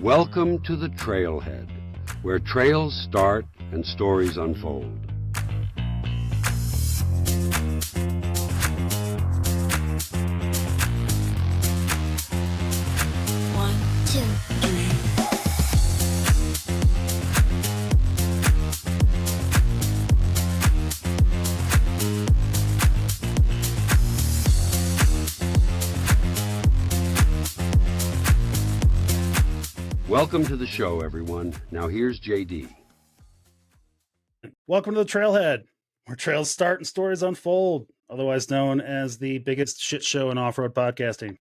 Welcome to the Trailhead, where trails start and stories unfold. One, two, three. Welcome to the show, everyone. Now here's JD. Welcome to the Trailhead, where trails start and stories unfold, otherwise known as the biggest shit show in off-road podcasting.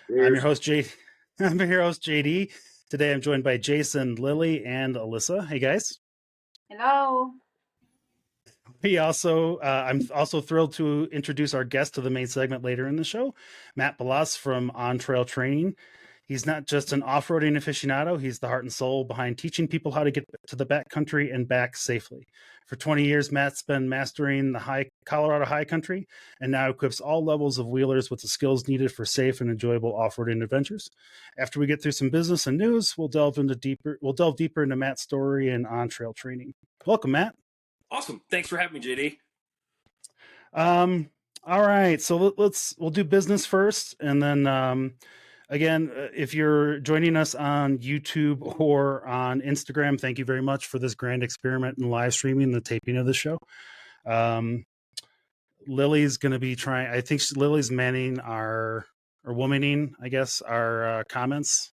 I'm your host, JD. Today I'm joined by Jason, Lily, and Alyssa. Hey, guys. Hello. I'm also thrilled to introduce our guest to the main segment later in the show, Matt Balazs from On Trail Training. He's not just an off-roading aficionado, he's the heart and soul behind teaching people how to get to the backcountry and back safely. For 20 years, Matt's been mastering the Colorado high country and now equips all levels of wheelers with the skills needed for safe and enjoyable off-roading adventures. After we get through some business and news, we'll delve deeper into Matt's story and on-trail training. Welcome, Matt. Awesome. Thanks for having me, JD. All right, so we'll do business first, and then again, if you're joining us on YouTube or on Instagram, thank you very much for this grand experiment in live streaming the taping of the show. Lily's going to be trying. I think Lily's manning or womaning, I guess, our comments.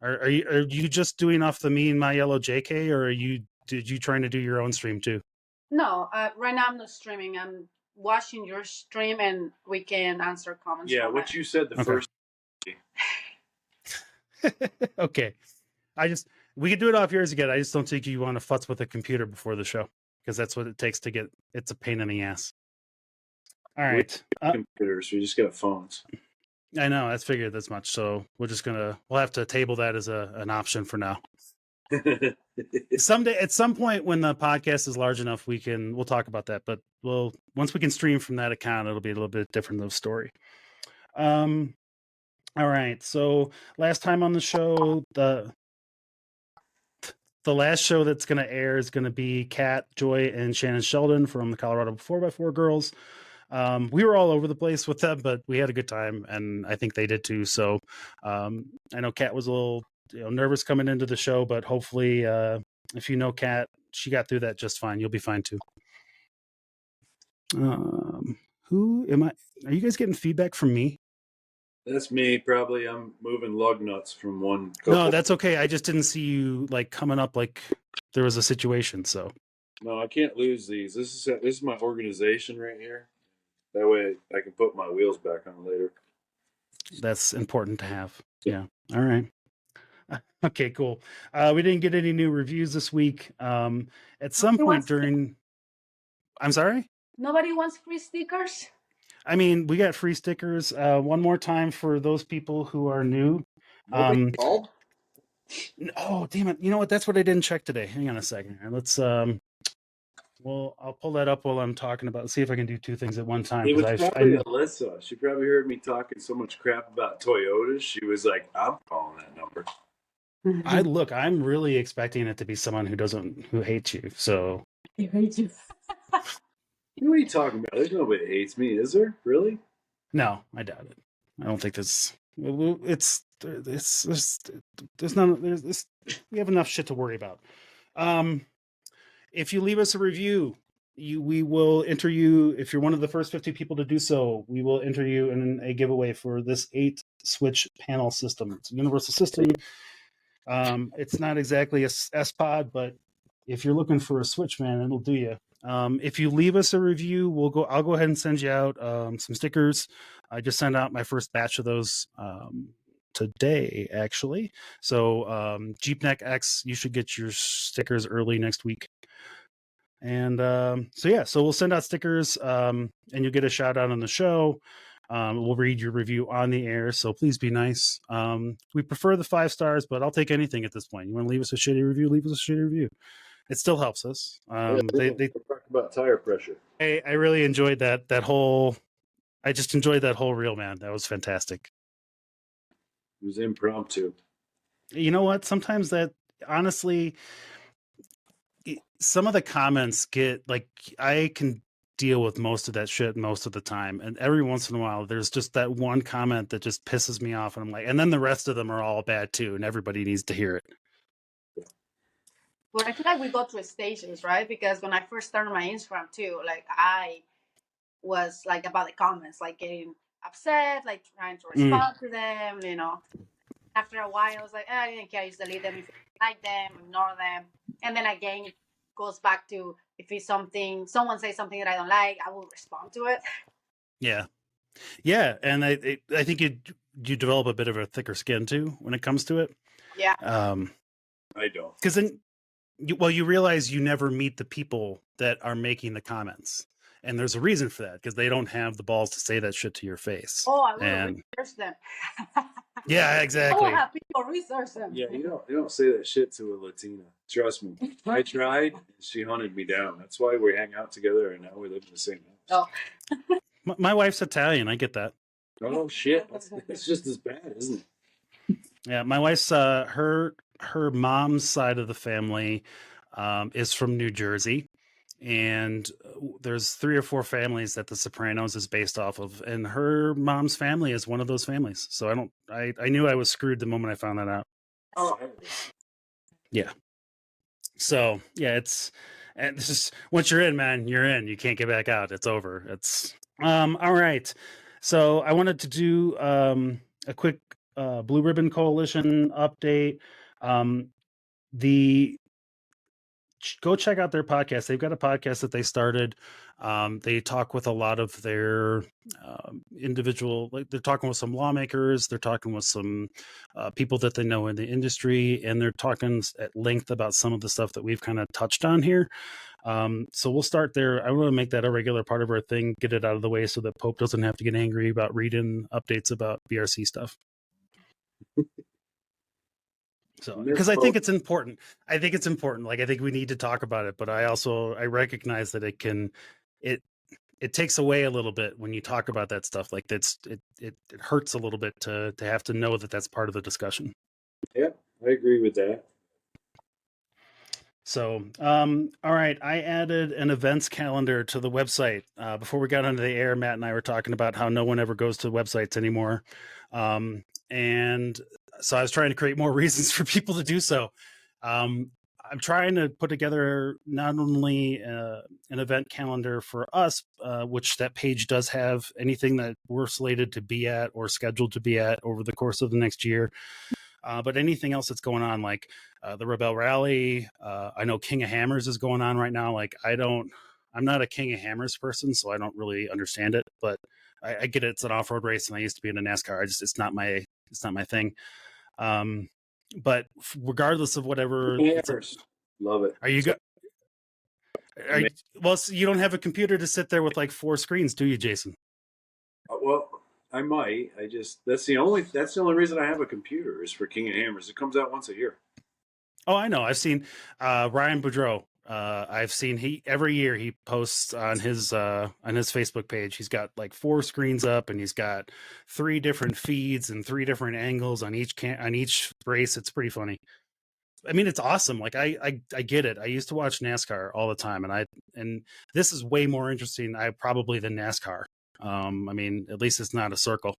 Are you just doing off the Me and My Yellow JK, or did you trying to do your own stream too? No, right now I'm not streaming. I'm watching your stream, and we can answer comments. Yeah, what you said first. Okay. We could do it off yours again. I just don't think you want to futz with a computer before the show, because that's what it takes to get. It's a pain in the ass. All right. Computers. We just got phones. I know. I figured as much. So we'll have to table that as an option for now. Someday, at some point when the podcast is large enough, we'll talk about that. But once we can stream from that account, it'll be a little bit different of a story. All right. So last time on the show, the last show that's going to air is going to be Kat, Joy, and Shannon Sheldon from the Colorado 4x4 Girls. We were all over the place with them, but we had a good time, and I think they did too. So I know Kat was a little nervous coming into the show, but hopefully, if you know Kat, she got through that just fine. You'll be fine too. Who am I? Are you guys getting feedback from me? That's me, probably. I'm moving lug nuts from one couple. No, that's okay. I just didn't see you coming up like there was a situation. So no, I can't lose these. This is my organization right here. That way I can put my wheels back on later. That's important to have. Yeah. All right. Okay, cool. We didn't get any new reviews this week. At some point during... I'm sorry? Nobody wants free stickers? I mean, we got free stickers. One more time for those people who are new. Oh, damn it. You know what? That's what I didn't check today. Hang on a second. Let's, I'll pull that up while I'm talking about, see if I can do two things at one time. It was probably Alyssa. She probably heard me talking so much crap about Toyotas. She was like, I'm calling that number. I'm really expecting it to be someone who hates you. So. I hate you. What are you talking about? There's nobody that hates me, is there? Really? No, I doubt it. I don't think we have enough shit to worry about. If you leave us a review, we will enter you. If you're one of the first 50 people to do so, we will enter you in a giveaway for this 8-switch panel system. It's a universal system. It's not exactly a S-Pod, but if you're looking for a switch, man, it'll do you. If you leave us a review, I'll go ahead and send you out some stickers. I just sent out my first batch of those today, actually. So Jeepneck X, you should get your stickers early next week. And so we'll send out stickers, and you'll get a shout out on the show. We'll read your review on the air, so please be nice. We prefer the 5 stars, but I'll take anything at this point. You want to leave us a shitty review? Leave us a shitty review. It still helps us. They talk about tire pressure. I really enjoyed that whole. I just enjoyed that whole reel, man. That was fantastic. It was impromptu. You know what? Sometimes that, honestly, some of the comments get like, I can deal with most of that shit most of the time, and every once in a while there's just that one comment that just pisses me off, and I'm like, and then the rest of them are all bad too, and everybody needs to hear it. But I feel like we go through stages, right? Because when I first started my Instagram too, like I was like about the comments, like getting upset, like trying to respond to them, you know. After a while, I was like, I didn't care. I just delete them if I like them, ignore them. And then again, it goes back to if it's something, someone says something that I don't like, I will respond to it. Yeah. And I think you develop a bit of a thicker skin too when it comes to it. Yeah. I don't. Because then, you realize you never meet the people that are making the comments, and there's a reason for that, because they don't have the balls to say that shit to your face. Oh, I will and research them. yeah, I will exactly. have people research them. Yeah, you don't say that shit to a Latina. Trust me. I tried, and she hunted me down. That's why we hang out together, and now we live in the same house. Oh. My wife's Italian. I get that. Oh shit, it's just as bad, isn't it? Yeah, my wife's her mom's side of the family is from New Jersey, and there's 3 or 4 families that The Sopranos is based off of, and her mom's family is one of those families. So I knew I was screwed the moment I found that out. Oh. Yeah. So yeah, and this is, once you're in, man, you're in. You can't get back out. It's over. It's all right. So I wanted to do a quick Blue Ribbon Coalition update. Go check out their podcast. They've got a podcast that they started. They talk with a lot of their individual, like they're talking with some lawmakers, they're talking with some people that they know in the industry, and they're talking at length about some of the stuff that we've kind of touched on here. So we'll start there. I want to make that a regular part of our thing, get it out of the way so that Pope doesn't have to get angry about reading updates about BRC stuff. So, because I think it's important. I think it's important. Like, I think we need to talk about it, but I recognize that it takes away a little bit when you talk about that stuff. Like, it hurts a little bit to have to know that that's part of the discussion. Yeah, I agree with that. So, all right, I added an events calendar to the website. Before we got onto the air, Matt and I were talking about how no one ever goes to websites anymore. And so I was trying to create more reasons for people to do so. I'm trying to put together not only an event calendar for us, which that page does have anything that we're slated to be at or scheduled to be at over the course of the next year, but anything else that's going on, like the Rebel Rally. I know King of Hammers is going on right now. Like, I'm not a King of Hammers person, so I don't really understand it, but I get it. It's an off-road race, and I used to be in a NASCAR. It's not my thing. But regardless of whatever, love it. Are you good? Well, so you don't have a computer to sit there with like 4 screens, do you, Jason? Well, I might. That's the only reason I have a computer is for King of Hammers. It comes out once a year. Oh, I know. I've seen Ryan Boudreau. I've seen every year he posts on his Facebook page. He's got like 4 screens up, and he's got 3 different feeds and 3 different angles on each race. It's pretty funny. I mean, it's awesome. Like, I get it. I used to watch NASCAR all the time, and this is way more interesting, probably than NASCAR. I mean, at least it's not a circle.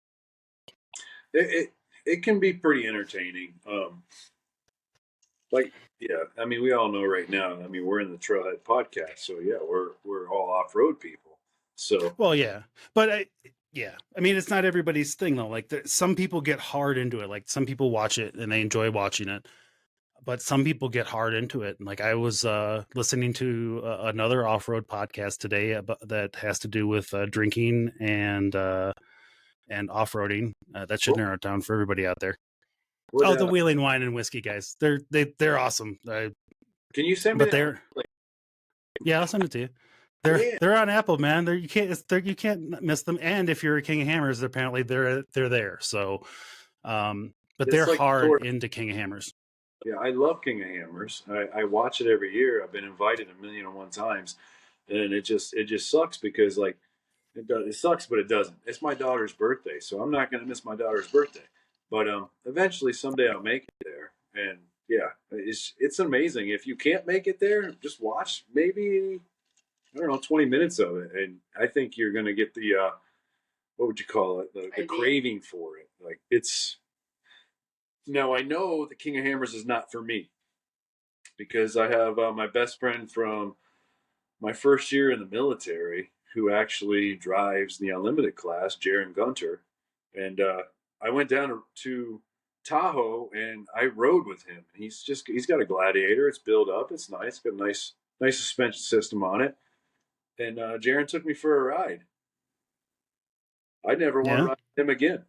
It can be pretty entertaining. Like, yeah, I mean, we all know right now. I mean, we're in the Trailhead podcast, so yeah, we're all off-road people. So, well, yeah, but I mean, it's not everybody's thing though. Like, some people get hard into it. Like, some people watch it and they enjoy watching it, but some people get hard into it. And like, I was listening to another off-road podcast today that has to do with drinking and off-roading. That should narrow it down for everybody out there. The Wheeling Wine and Whiskey guys. They're awesome. Can you send me that? Yeah, I'll send it to you. They're on Apple, man. You can't miss them. And if you're a King of Hammers, apparently they're there. So, but they're like hard into King of Hammers. Yeah, I love King of Hammers. I watch it every year. I've been invited 1,000,001 times, and it just sucks because like it sucks, but it doesn't. It's my daughter's birthday, so I'm not going to miss my daughter's birthday. But eventually, someday I'll make it there. it's amazing. If you can't make it there, just watch maybe, I don't know, 20 minutes of it, and I think you're going to get the what would you call it, the craving for it. Like, it's, now I know the King of Hammers is not for me, because I have my best friend from my first year in the military who actually drives the unlimited class, Jaron Gunter, and I went down to Tahoe and I rode with him. He's got a Gladiator. It's built up. It's nice. Got a nice suspension system on it. And Jaron took me for a ride. I never want to ride him again.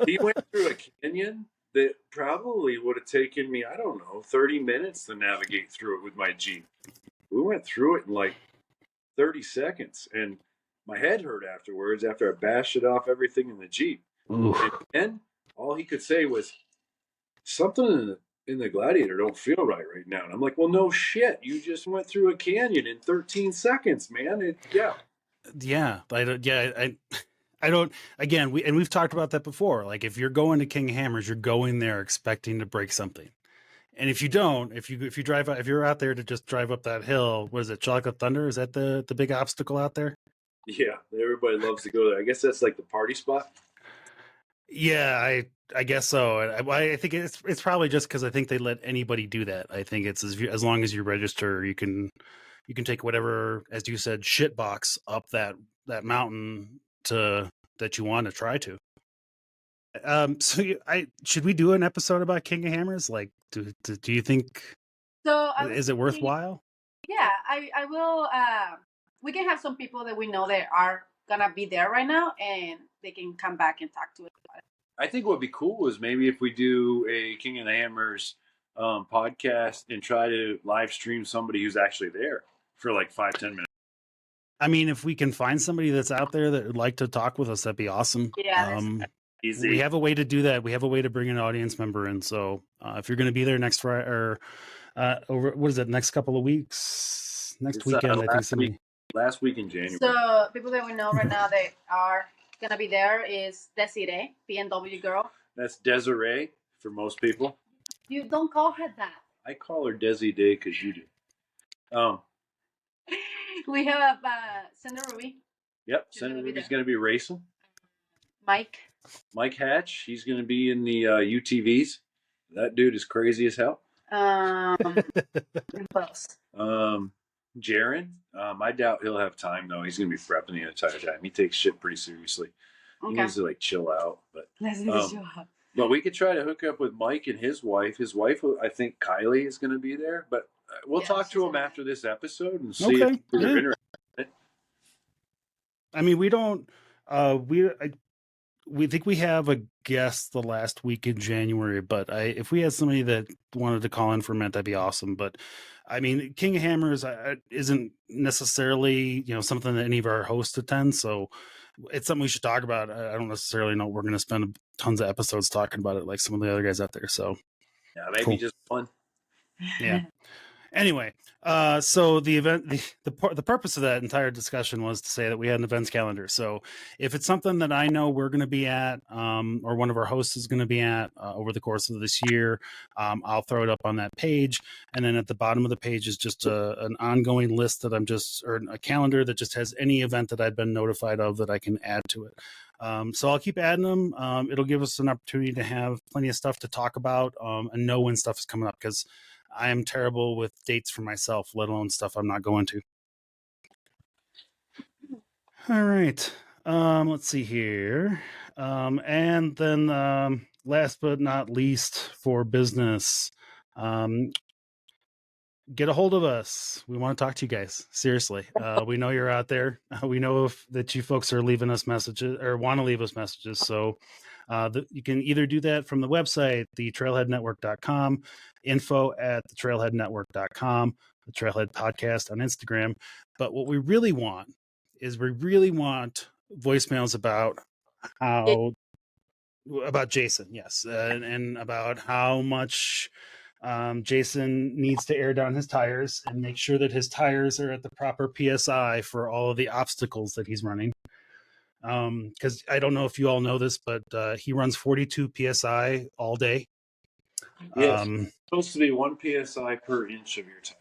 He went through a canyon that probably would have taken me, I don't know, 30 minutes to navigate through it with my Jeep. We went through it in like 30 seconds, and my head hurt afterwards after I bashed it off everything in the Jeep. And then all he could say was, something in the Gladiator don't feel right now. And I'm like, well, no shit. You just went through a canyon in 13 seconds, man. I don't, again, we've talked about that before. Like, if you're going to King of Hammers, you're going there expecting to break something. And if you don't, if you're out there to just drive up that hill, what is it, Chocolate Thunder? Is that the big obstacle out there? Yeah, everybody loves to go there. I guess that's like the party spot. Yeah, I guess so. I think it's probably just because I think they let anybody do that. I think it's as long as you register, you can take whatever, as you said, shit box up that mountain that you want to try to. Should we do an episode about King of Hammers? Like, do you think? So is it worthwhile? Yeah, I will. We can have some people that we know that are gonna be there right now, and they can come back and talk to us about it. I think what would be cool is maybe if we do a King of the Hammers podcast and try to live stream somebody who's actually there for like 5-10 minutes. I mean, if we can find somebody that's out there that would like to talk with us, that'd be awesome. Yeah. Easy. We have a way to do that. We have a way to bring an audience member in. So if you're going to be there next Friday or over, what is it, next couple of weeks, next weekend, I think last week in January. So people that we know right now that are going to be there is Desiree, PNW girl. That's Desiree for most people. You don't call her that. I call her Desi Day because you do. We have Cinder Ruby. Yep, Cinder Ruby's going to be racing. Mike Hatch, he's going to be in the UTVs. That dude is crazy as hell. Jaron, I doubt he'll have time though. He's going to be prepping the entire time. He takes shit pretty seriously. Okay. He needs to like chill out. But we could try to hook up with Mike and his wife. His wife, I think Kylie, is going to be there. But we'll talk to him after this episode and see if they're interested. I mean, we think we have a guest the last week in January, but if we had somebody that wanted to call in for a minute, that'd be awesome. But I mean, King of Hammers isn't necessarily, something that any of our hosts attend. So it's something we should talk about. I don't necessarily know we're going to spend tons of episodes talking about it like some of the other guys out there. So yeah, maybe just one. Yeah. Anyway, so the event, the purpose of that entire discussion was to say that we had an events calendar. So if it's something that I know we're going to be at, or one of our hosts is going to be at over the course of this year, I'll throw it up on that page. And then at the bottom of the page is just an ongoing list that or a calendar that just has any event that I've been notified of that I can add to it. So I'll keep adding them. It'll give us an opportunity to have plenty of stuff to talk about and know when stuff is coming up, because I am terrible with dates for myself, let alone stuff I'm not going to. All right. Let's see here. And then last but not least for business, get a hold of us. We want to talk to you guys. Seriously. We know you're out there. We know that you folks are leaving us messages or want to leave us messages. So you can either do that from the website, thetrailheadnetwork.com, info@thetrailheadnetwork.com, the Trailhead Podcast on Instagram. But what we really want is voicemails about Jason. Yes. And about how much Jason needs to air down his tires and make sure that his tires are at the proper PSI for all of the obstacles that he's running. Because I don't know if you all know this, but he runs 42 PSI all day. Yes. Supposed to be 1 psi per inch of your tire.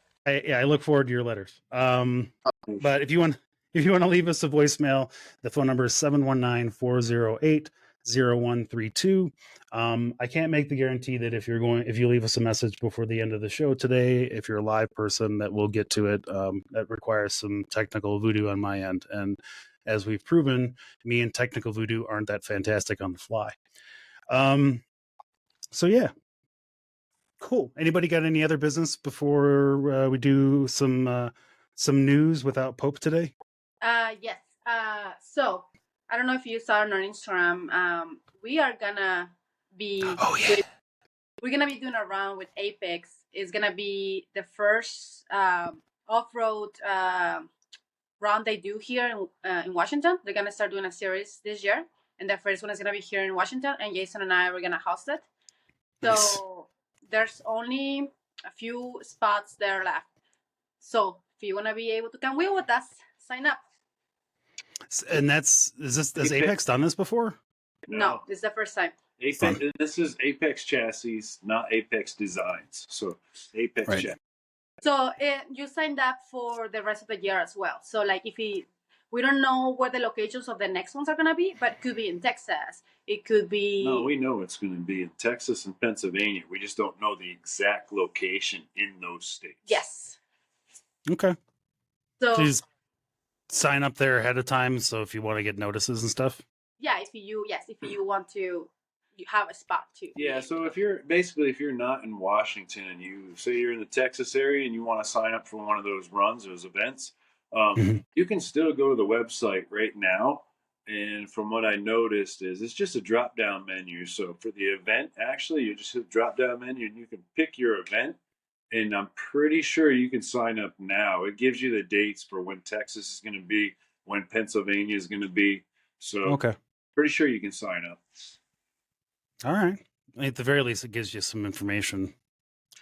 I look forward to your letters. But if you want to leave us a voicemail, the phone number is 719-408-0132. I can't make the guarantee that if you leave us a message before the end of the show today, if you're a live person, that we'll get to it. That requires some technical voodoo on my end. And as we've proven, me and technical voodoo aren't that fantastic on the fly. So yeah. Cool. Anybody got any other business before we do some news without Pope today? Yes. So I don't know if you saw on our Instagram. We are gonna be. Oh yeah. We're gonna be doing a round with Apex. It's gonna be the first off-road round they do here in Washington. They're gonna start doing a series this year, and the first one is gonna be here in Washington. And Jason and I were gonna host it. So Nice. there's only a few spots there left. So if you wanna be able to come with us, sign up. And has Apex done this before? No, this is the first time. Apex, this is Apex chassis, not Apex designs. So Apex chassis. So you signed up for the rest of the year as well. So like we don't know where the locations of the next ones are going to be, but it could be in Texas. It could be... No, we know it's going to be in Texas and Pennsylvania. We just don't know the exact location in those states. Yes. Okay. So just sign up there ahead of time. So if you want to get notices and stuff. Yeah, if you want to, you have a spot too. Yeah, so if you're not in Washington and you say you're in the Texas area and you want to sign up for one of those runs, those events, you can still go to the website right now. And from what I noticed is it's just a drop down menu. So for the event, actually, you just hit drop down menu and you can pick your event. And I'm pretty sure you can sign up now. It gives you the dates for when Texas is going to be, when Pennsylvania is going to be. So okay. Pretty sure you can sign up. All right. At the very least, it gives you some information.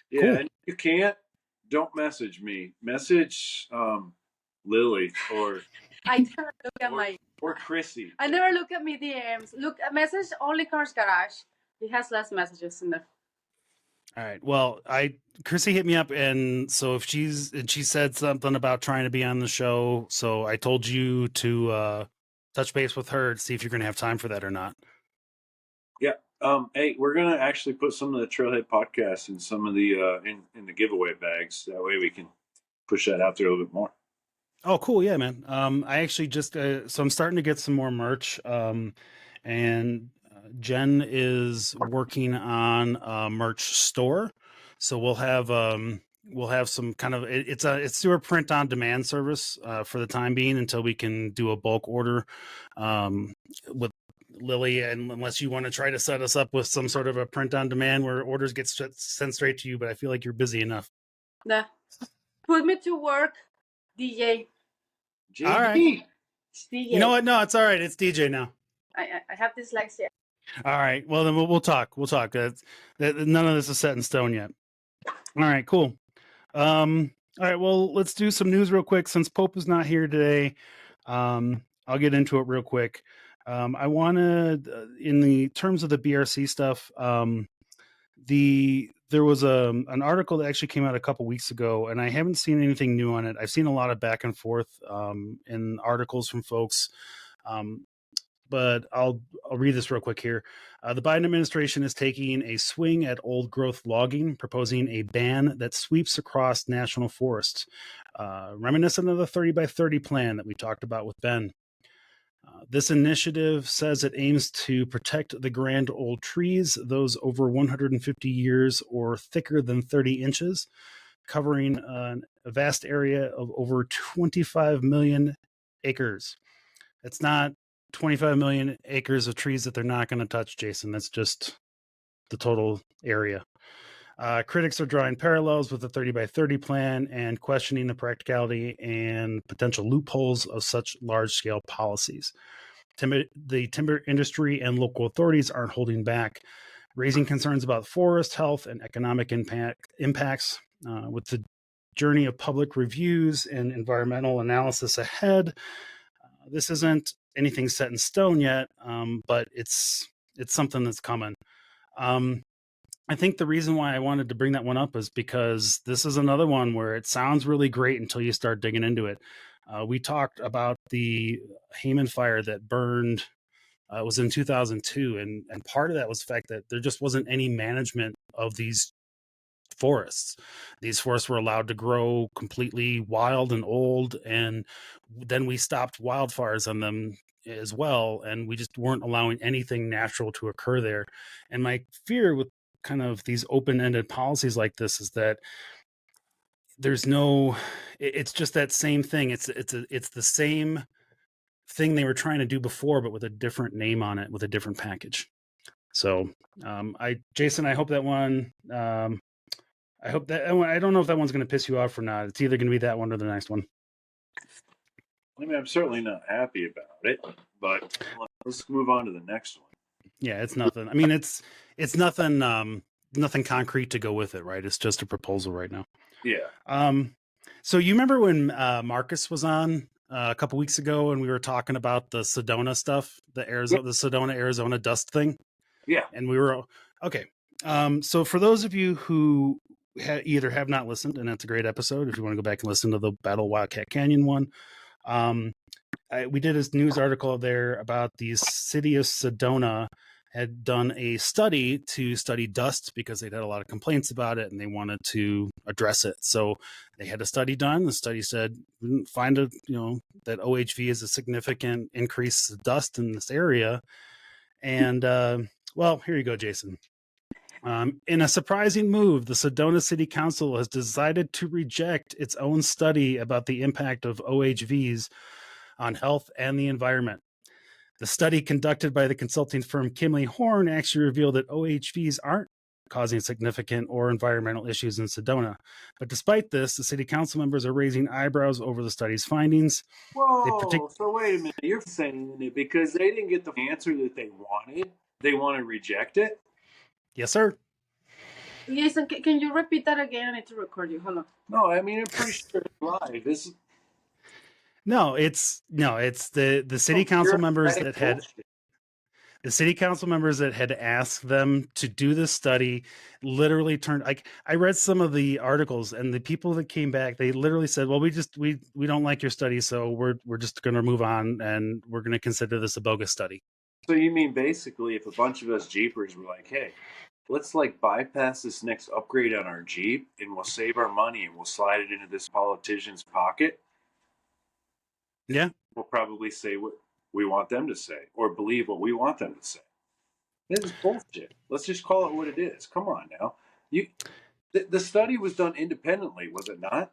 Yeah, cool. And if you can't, don't message me. Message Lily or I never look at or Chrissy. I never look at my DMs. Look, message only Cars Garage. He has less messages in there. All right. Well, Chrissy hit me up, and so she said something about trying to be on the show. So I told you to touch base with her to see if you're going to have time for that or not. Yeah. Hey, we're going to actually put some of the Trailhead podcasts in some of the in the giveaway bags. That way we can push that out there a little bit more. Oh, cool. Yeah, man. I actually just so I'm starting to get some more merch. And Jen is working on a merch store. So we'll have some kind of it's through a print on demand service for the time being until we can do a bulk order with Lily, and unless you want to try to set us up with some sort of a print on demand where orders get sent straight to you, but I feel like you're busy enough. Nah. Put me to work, DJ. All right. DJ. You know what? No, it's all right. It's DJ now. I have dyslexia. All right. Well, then we'll talk. We'll talk. None of this is set in stone yet. All right. Cool. All right. Well, let's do some news real quick. Since Pope is not here today, I'll get into it real quick. I wanted, in the terms of the BRC stuff, there was an article that actually came out a couple weeks ago, and I haven't seen anything new on it. I've seen a lot of back and forth in articles from folks, but I'll read this real quick here. The Biden administration is taking a swing at old growth logging, proposing a ban that sweeps across national forests, reminiscent of the 30 by 30 plan that we talked about with Ben. This initiative says it aims to protect the grand old trees, those over 150 years or thicker than 30 inches, covering a vast area of over 25 million acres. It's not 25 million acres of trees that they're not going to touch, Jason. That's just the total area. Critics are drawing parallels with the 30 by 30 plan and questioning the practicality and potential loopholes of such large-scale policies. The timber industry and local authorities aren't holding back, raising concerns about forest health and economic impacts. With the journey of public reviews and environmental analysis ahead, this isn't anything set in stone yet, but it's something that's coming. I think the reason why I wanted to bring that one up is because this is another one where it sounds really great until you start digging into it. We talked about the Hayman fire that burned. It was in 2002, and part of that was the fact that there just wasn't any management of these forests. These forests were allowed to grow completely wild and old, and then we stopped wildfires on them as well, and we just weren't allowing anything natural to occur there. And my fear with kind of these open-ended policies like this is that there's no it's just that same thing. It's the same thing they were trying to do before, but with a different name on it, with a different package. So Jason, I hope that one I hope that I don't know if that one's going to piss you off or not. It's either going to be that one or the next one. I mean, I'm certainly not happy about it, but let's move on to the next one. Yeah, it's nothing. I mean, it's nothing nothing concrete to go with it, right? It's just a proposal right now. Yeah. So you remember when Marcus was on a couple weeks ago and we were talking about the Sedona stuff, the Sedona, Arizona dust thing? Yeah. And we were okay. So for those of you who either have not listened, and that's a great episode if you want to go back and listen to the Battle Wildcat Canyon one, we did a news article there about the city of Sedona had done a study to study dust because they'd had a lot of complaints about it and they wanted to address it. So they had a study done. The study said we didn't find that OHV is a significant increase of dust in this area. And well, here you go, Jason. In a surprising move, the Sedona City Council has decided to reject its own study about the impact of OHVs on health and the environment. The study conducted by the consulting firm Kimley Horn actually revealed that OHVs aren't causing significant or environmental issues in Sedona. But despite this, the city council members are raising eyebrows over the study's findings. Whoa, so wait a minute. You're saying that because they didn't get the answer that they wanted, they want to reject it? Yes, sir. Jason, can you repeat that again? I need to record you. Hold on. No, I mean, I'm pretty sure it's live. It's the city council members that had the city council members that had asked them to do this study literally turned I read some of the articles, and the people that came back, they literally said, well, we don't like your study, so we're just going to move on and we're going to consider this a bogus study. So you mean basically if a bunch of us Jeepers were like, hey, let's bypass this next upgrade on our Jeep and we'll save our money and we'll slide it into this politician's pocket? Yeah. We'll probably say what we want them to say or believe what we want them to say. This is bullshit. Let's just call it what it is. Come on now. The study was done independently, was it not?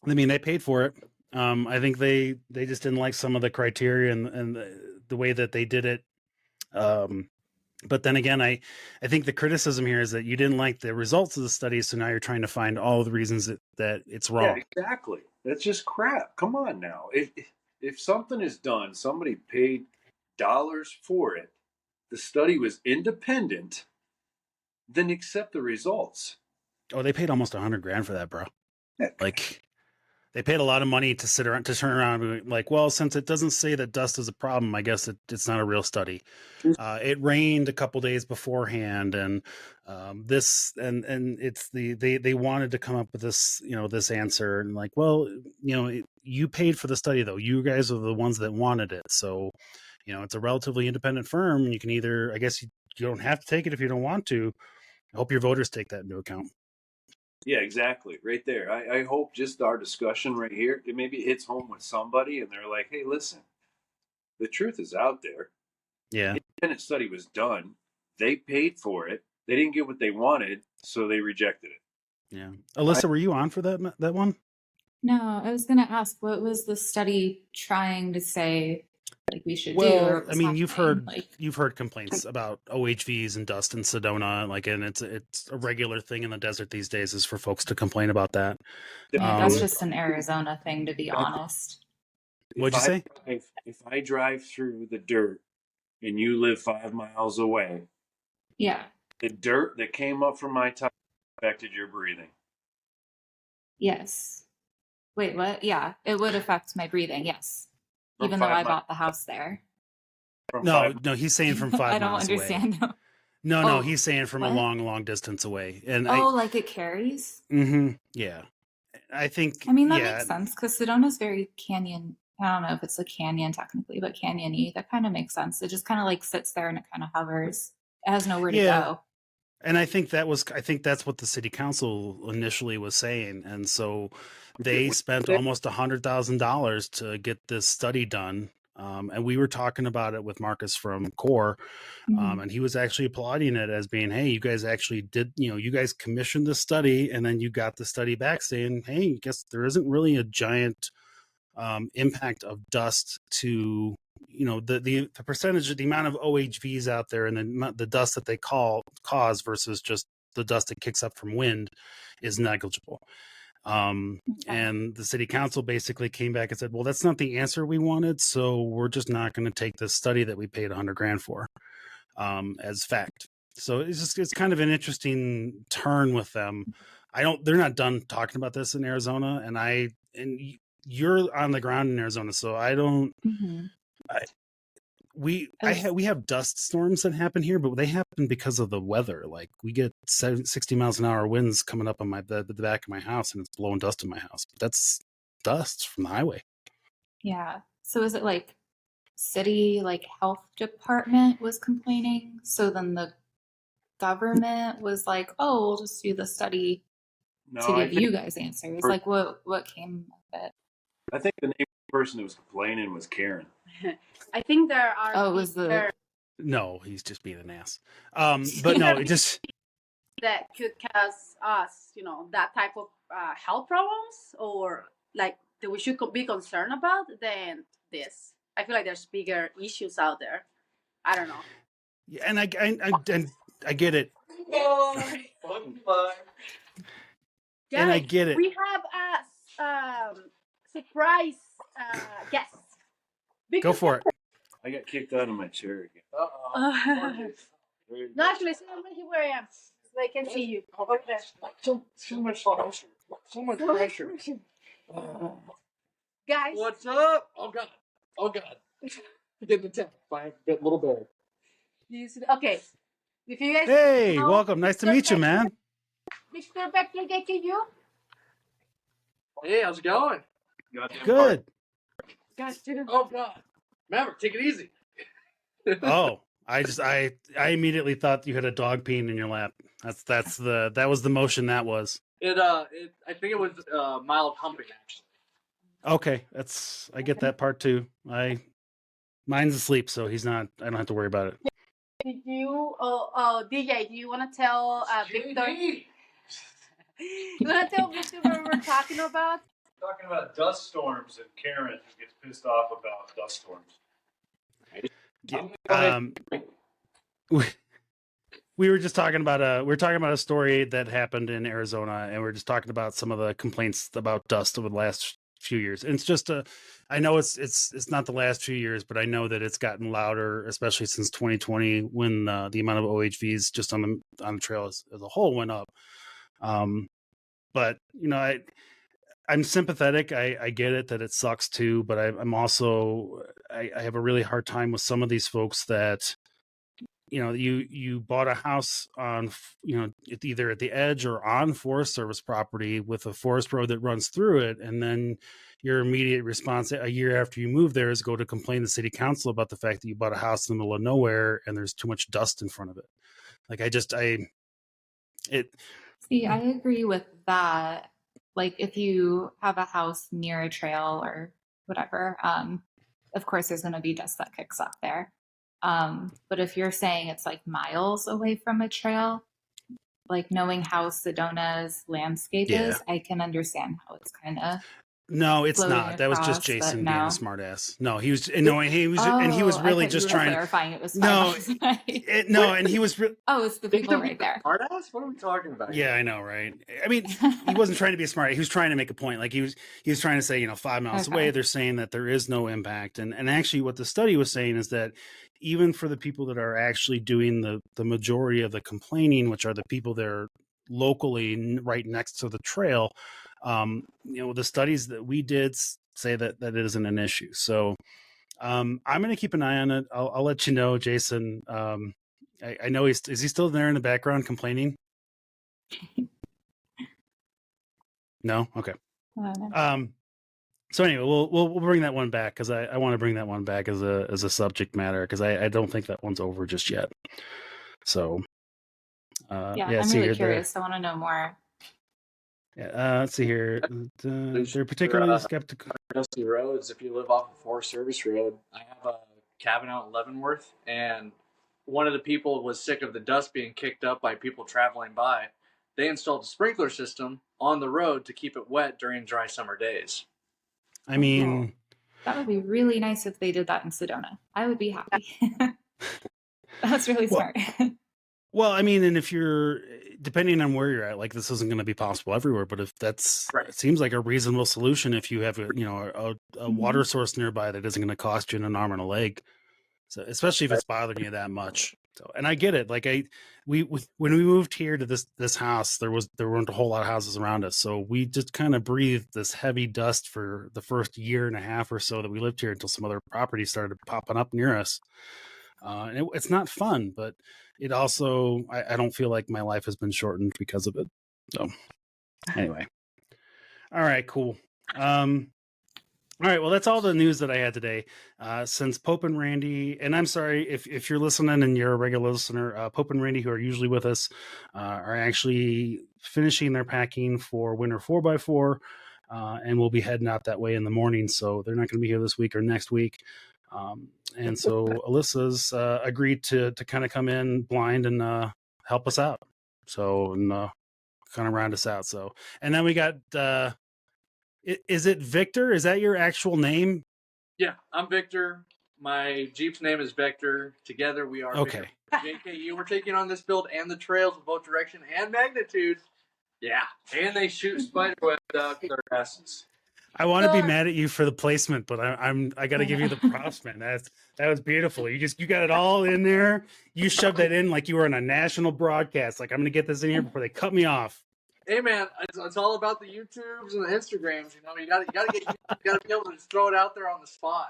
I mean, they paid for it. I think they just didn't like some of the criteria and the way that they did it. But then again, I think the criticism here is that you didn't like the results of the study, so now you're trying to find all the reasons that it's wrong. Yeah, exactly. That's just crap. Come on now. If something is done, somebody paid dollars for it, the study was independent, then accept the results. Oh, they paid almost $100,000 for that, bro. Yeah. They paid a lot of money to turn around and be like, well, since it doesn't say that dust is a problem, I guess it's not a real study. It rained a couple days beforehand, and it's they wanted to come up with this this answer, and well, you paid for the study though. You guys are the ones that wanted it, so it's a relatively independent firm. You can either, I guess, you don't have to take it if you don't want to. I hope your voters take that into account. Yeah, exactly. Right there. I hope just our discussion right here, it maybe hits home with somebody and they're like, hey, listen, the truth is out there. Yeah. The independent study was done. They paid for it. They didn't get what they wanted, so they rejected it. Yeah. Alyssa, were you on for that one? No, I was going to ask, what was the study trying to say we should do? Well, I mean, you've heard complaints about OHVs and dust in Sedona, and it's a regular thing in the desert these days is for folks to complain about that. Yeah, that's just an Arizona thing, to be honest. What'd you say? If I drive through the dirt and you live 5 miles away, yeah, the dirt that came up from my tire affected your breathing. Yes. Wait, what? Yeah, it would affect my breathing, yes. Even though I bought the house there. No, he's saying from 5 miles away. I don't understand. No, Oh, he's saying from a what? long distance away. And Like it carries? yeah. I think, I mean, that yeah. makes sense because Sedona's very canyon. I don't know if it's a canyon technically, but canyon-y. That kind of makes sense. It just kind of like sits there and it kind of hovers. It has nowhere to Yeah. go. And I think that's what the city council initially was saying. And so they spent almost $100,000 to get this study done. And we were talking about it with Marcus from Core, and he was actually applauding it as being, hey, you guys actually did, you guys commissioned the study, and then you got the study back saying, hey, I guess there isn't really a giant impact of dust to, the percentage of the amount of OHVs out there and the dust that they cause versus just the dust that kicks up from wind is negligible. And the city council basically came back and said, well, that's not the answer we wanted, so we're just not going to take this study that we paid $100,000 for as fact. So it's kind of an interesting turn with them. They're not done talking about this in Arizona, and you're on the ground in Arizona, so I don't. We have dust storms that happen here, but they happen because of the weather. Like we get 60 miles an hour winds coming up on the back of my house, and it's blowing dust in my house. But that's dust from the highway. Yeah. So is it like city health department was complaining? So then the government was like, "Oh, we'll just do the study to give you guys answers." Like what came of it? I think the name of the person who was complaining was Karen. I think there are. Oh, it was the. No, he's just being an ass. But no, it just that could cause us, that type of health problems, or like that we should be concerned about than this. I feel like there's bigger issues out there. I don't know. Yeah, and I get it. Guys, and I get it. We have a surprise guest. Go for it. I got kicked out of my chair again. No, actually, sit right here where I am, so they can see you. Over there. Too much pressure. So much pressure. Guys. What's up? Oh God. Get the tip. Fine. Get a little bit. Okay. If you guys. Hey, welcome. Nice to meet you, man. Mr. Beckler, get to you. Hey, how's it going? Good. Oh God. Maverick, take it easy. Oh, I immediately thought you had a dog peeing in your lap. That was the motion that was. I think it was mild humping actually. Okay, I get that part too. Mine's asleep, so he's not. I don't have to worry about it. Did you? DJ, do you want to tell Victor? You want to tell Victor what we're talking about? Talking about dust storms and Karen who gets pissed off about dust storms. We were just talking about a story that happened in Arizona, and we're just talking about some of the complaints about dust over the last few years. And it's just I know it's not the last few years, but I know that it's gotten louder, especially since 2020 when the amount of OHVs just on the trail as a whole went up. But I'm sympathetic. I get it that it sucks too, but I'm also I have a really hard time with some of these folks that you bought a house on either at the edge or on Forest Service property with a forest road that runs through it, and then your immediate response a year after you move there is go to complain to city council about the fact that you bought a house in the middle of nowhere and there's too much dust in front of it. Like See, I agree with that. Like if you have a house near a trail or whatever, of course there's going to be dust that kicks up there. But if you're saying it's like miles away from a trail, like knowing how Sedona's landscape is, I can understand how it's kind of. No, it's not. That was just Jason being a smartass. No, he was and he was really just trying to clarifying it was and he was it's the people right there. Smartass? What are we talking about? Yeah, I know, right? I mean, he wasn't trying to be smart. He was trying to make a point. Like he was trying to say, 5 miles away, they're saying that there is no impact. And actually what the study was saying is that even for the people that are actually doing the majority of the complaining, which are the people that are locally right next to the trail, the studies that we did say that it isn't an issue. So I'm going to keep an eye on it. I'll let you know, Jason. I know is he still there in the background complaining? No? Okay. So anyway, we'll bring that one back because I want to bring that one back as a subject matter because I don't think that one's over just yet. So I'm see really here, curious. I want to know more. Yeah, let's see here. They're particularly skeptical. Dusty roads. If you live off of Forest Service Road, I have a cabin out in Leavenworth, and one of the people was sick of the dust being kicked up by people traveling by. They installed a sprinkler system on the road to keep it wet during dry summer days. I mean, that would be really nice if they did that in Sedona. I would be happy. That's really smart. Well, I mean, and if you're depending on where you're at, like this isn't going to be possible everywhere, but if that's Right. it seems like a reasonable solution if you have a water source nearby that isn't going to cost you an arm and a leg. So especially if it's bothering you that much. So, and I get it. Like when we moved here to this house, there weren't a whole lot of houses around us, so we just kind of breathed this heavy dust for the first year and a half or so that we lived here until some other properties started popping up near us. And it's not fun, but it also I don't feel like my life has been shortened because of it. So anyway, all right, cool. All right, well, that's all the news that I had today. Since Pope and Randy, and I'm sorry if you're listening and you're a regular listener, Pope and Randy, who are usually with us, are actually finishing their packing for winter 4x4, and we'll be heading out that way in the morning. So they're not going to be here this week or next week. And so Alyssa's agreed to kind of come in blind and help us out. So and kind of round us out. So and then we got. Is it Victor? Is that your actual name? Yeah, I'm Victor. My Jeep's name is Vector. Together we are okay. Victor. JKU, we're taking on this build and the trails of both direction and magnitude. Yeah, and they shoot spiderweb out their asses. I want to be mad at you for the placement, but I got to give you the props, man. That was beautiful. You got it all in there. You shoved that in like you were on a national broadcast. Like I'm going to get this in here before they cut me off. Hey man, it's all about the YouTubes and the Instagrams. You know, you gotta be able to just throw it out there on the spot.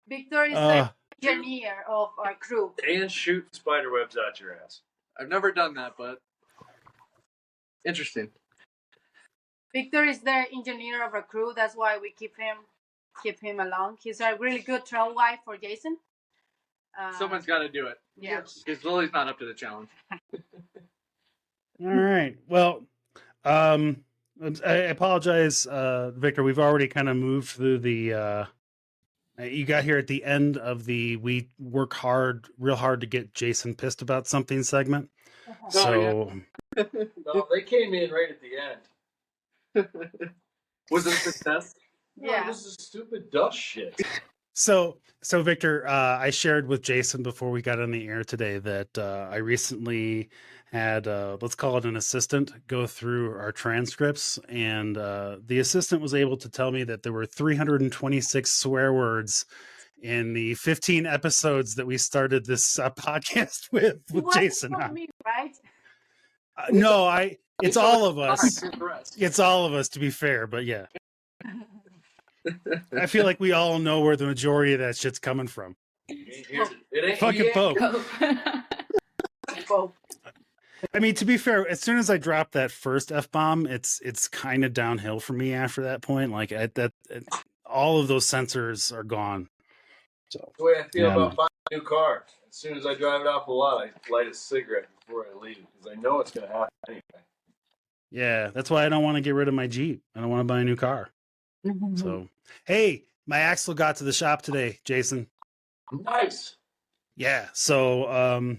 Victor is the engineer of our crew. And shoot spiderwebs out your ass. I've never done that, but interesting. Victor is the engineer of our crew. That's why we keep him along. He's a really good trail guy for Jason. Someone's got to do it. Yeah, because Lily's not up to the challenge. All right. Well. I apologize, Victor. We've already kind of moved through the. You got here at the end of the we work real hard to get Jason pissed about something segment. So no, they came in right at the end. Was it a success? Yeah. No, this is stupid dust shit. So Victor, I shared with Jason before we got on the air today that I recently had let's call it an assistant go through our transcripts, and the assistant was able to tell me that there were 326 swear words in the 15 episodes that we started this podcast with Jason. Me, right? No, it's all of us. It's all of us, to be fair, but yeah. I feel like we all know where the majority of that shit's coming from. It ain't fucking Pope. Pope. I mean, to be fair, as soon as I drop that first F-bomb, it's kind of downhill for me after that point. Like all of those sensors are gone. So that's the way I feel about buying a new car. As soon as I drive it off the lot, I light a cigarette before I leave because I know it's going to happen anyway. Yeah, that's why I don't want to get rid of my Jeep. I don't want to buy a new car. So, hey, my axle got to the shop today, Jason. Nice. Yeah. So,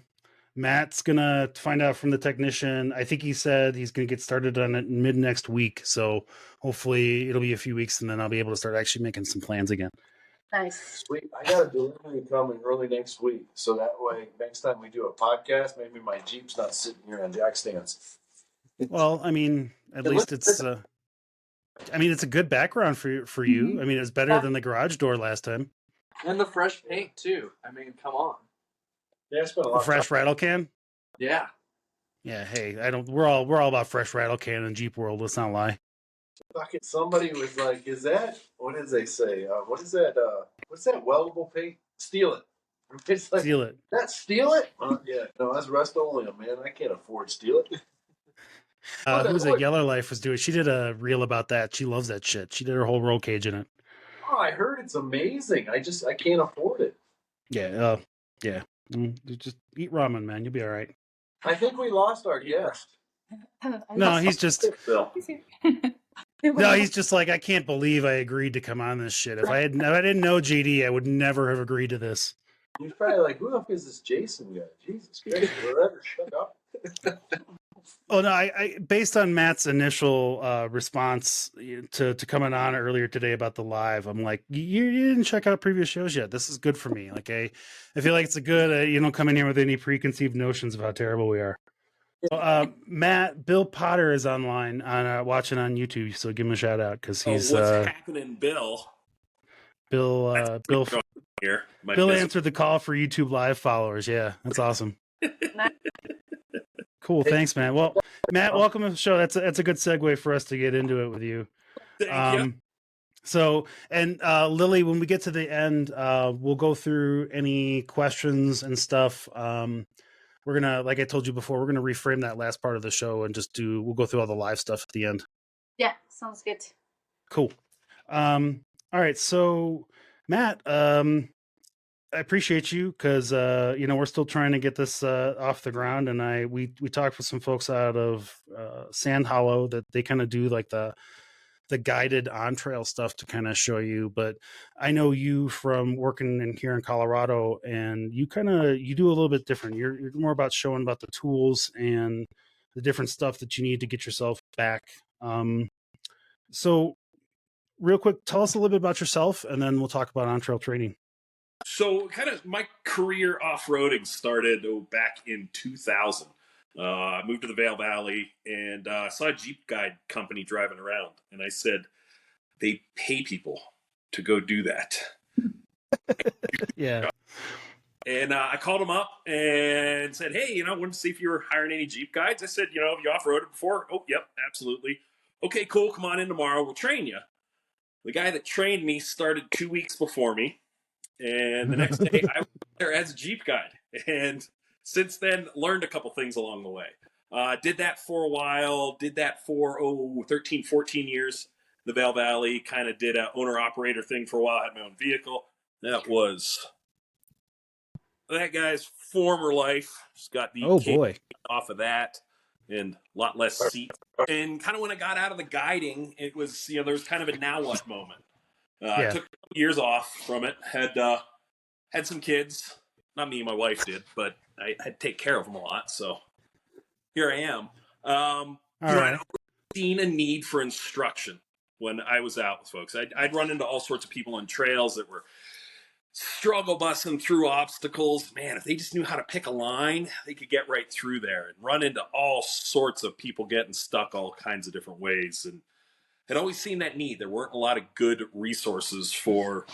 Matt's gonna find out from the technician. I think he said he's gonna get started on it mid next week. So hopefully it'll be a few weeks, and then I'll be able to start actually making some plans again. Nice. Sweet. I got a delivery coming early next week, so that way next time we do a podcast, maybe my Jeep's not sitting here on jack stands. Well, I mean, at least it's. I mean, it's a good background for you. I mean, it's better than the garage door last time. And the fresh paint too. I mean, come on. Yeah, it's been a lot. Fresh rattle can. Yeah. Yeah. Hey, I don't. We're all about fresh rattle can in Jeep world. Let's not lie. Fucking somebody was like, "Is that what did they say? What is that? What's that weldable paint? Steal it." It's like, Steal it. that steal it? Yeah, no, that's Rust-Oleum, man. I can't afford to steal it. Who's at Yeller Life was doing? She did a reel about that. She loves that shit. She did her whole roll cage in it. Oh, I heard it's amazing. I can't afford it. Yeah. Yeah. Just eat ramen, man. You'll be all right. I think we lost our guest. No, he's just. Bill. No, he's just like, I can't believe I agreed to come on this shit. If I didn't know JD, I would never have agreed to this. He's probably like, who the fuck is this Jason guy? Jesus Christ, whatever, shut up. Oh no, I based on Matt's initial response to coming on earlier today about the live, I'm like, you didn't check out previous shows yet. This is good for me. Like I feel like it's a good. You don't come in here with any preconceived notions of how terrible we are. Matt, Bill Potter is online on watching on YouTube, so give him a shout out because he's what's happening, Bill? Bill Here, Bill answered the call for YouTube Live followers. Yeah, that's awesome. Cool, thanks, man. Well, Matt, welcome to the show. That's a good segue for us to get into it with you. Thank you. So, and Lily, when we get to the end, we'll go through any questions and stuff. We're gonna, like I told you before, we're gonna reframe that last part of the show and we'll go through all the live stuff at the end. Yeah, sounds good. Cool. All right, so Matt, I appreciate you because we're still trying to get this off the ground, and we talked with some folks out of Sand Hollow that they kind of do like the guided on trail stuff to kind of show you. But I know you from working here in Colorado, and you do a little bit different. You're more about showing about the tools and the different stuff that you need to get yourself back. So real quick, tell us a little bit about yourself, and then we'll talk about on trail training. So kind of my career off-roading started back in 2000. I moved to the Vail Valley and saw a Jeep guide company driving around. And I said, they pay people to go do that. Yeah. And I called them up and said, hey, wanted to see if you were hiring any Jeep guides. I said, have you off-roaded before? Oh, yep, absolutely. Okay, cool. Come on in tomorrow. We'll train you. The guy that trained me started 2 weeks before me. And the next day I was there as a Jeep guide. And since then, learned a couple things along the way. Did that for a while, did that for 13, 14 years. The Vail Valley, kind of did an owner-operator thing for a while, had my own vehicle. That was that guy's former life. Just got the off of that and a lot less seats. And kind of when I got out of the guiding, it was, there was kind of a now what moment. I took years off from it, had some kids. Not me, my wife did, but I had to take care of them a lot. So here I am. I'd seen a need for instruction when I was out with folks. I'd run into all sorts of people on trails that were struggle busting through obstacles. Man, if they just knew how to pick a line, they could get right through there, and run into all sorts of people getting stuck all kinds of different ways. And had always seen that need. There weren't a lot of good resources for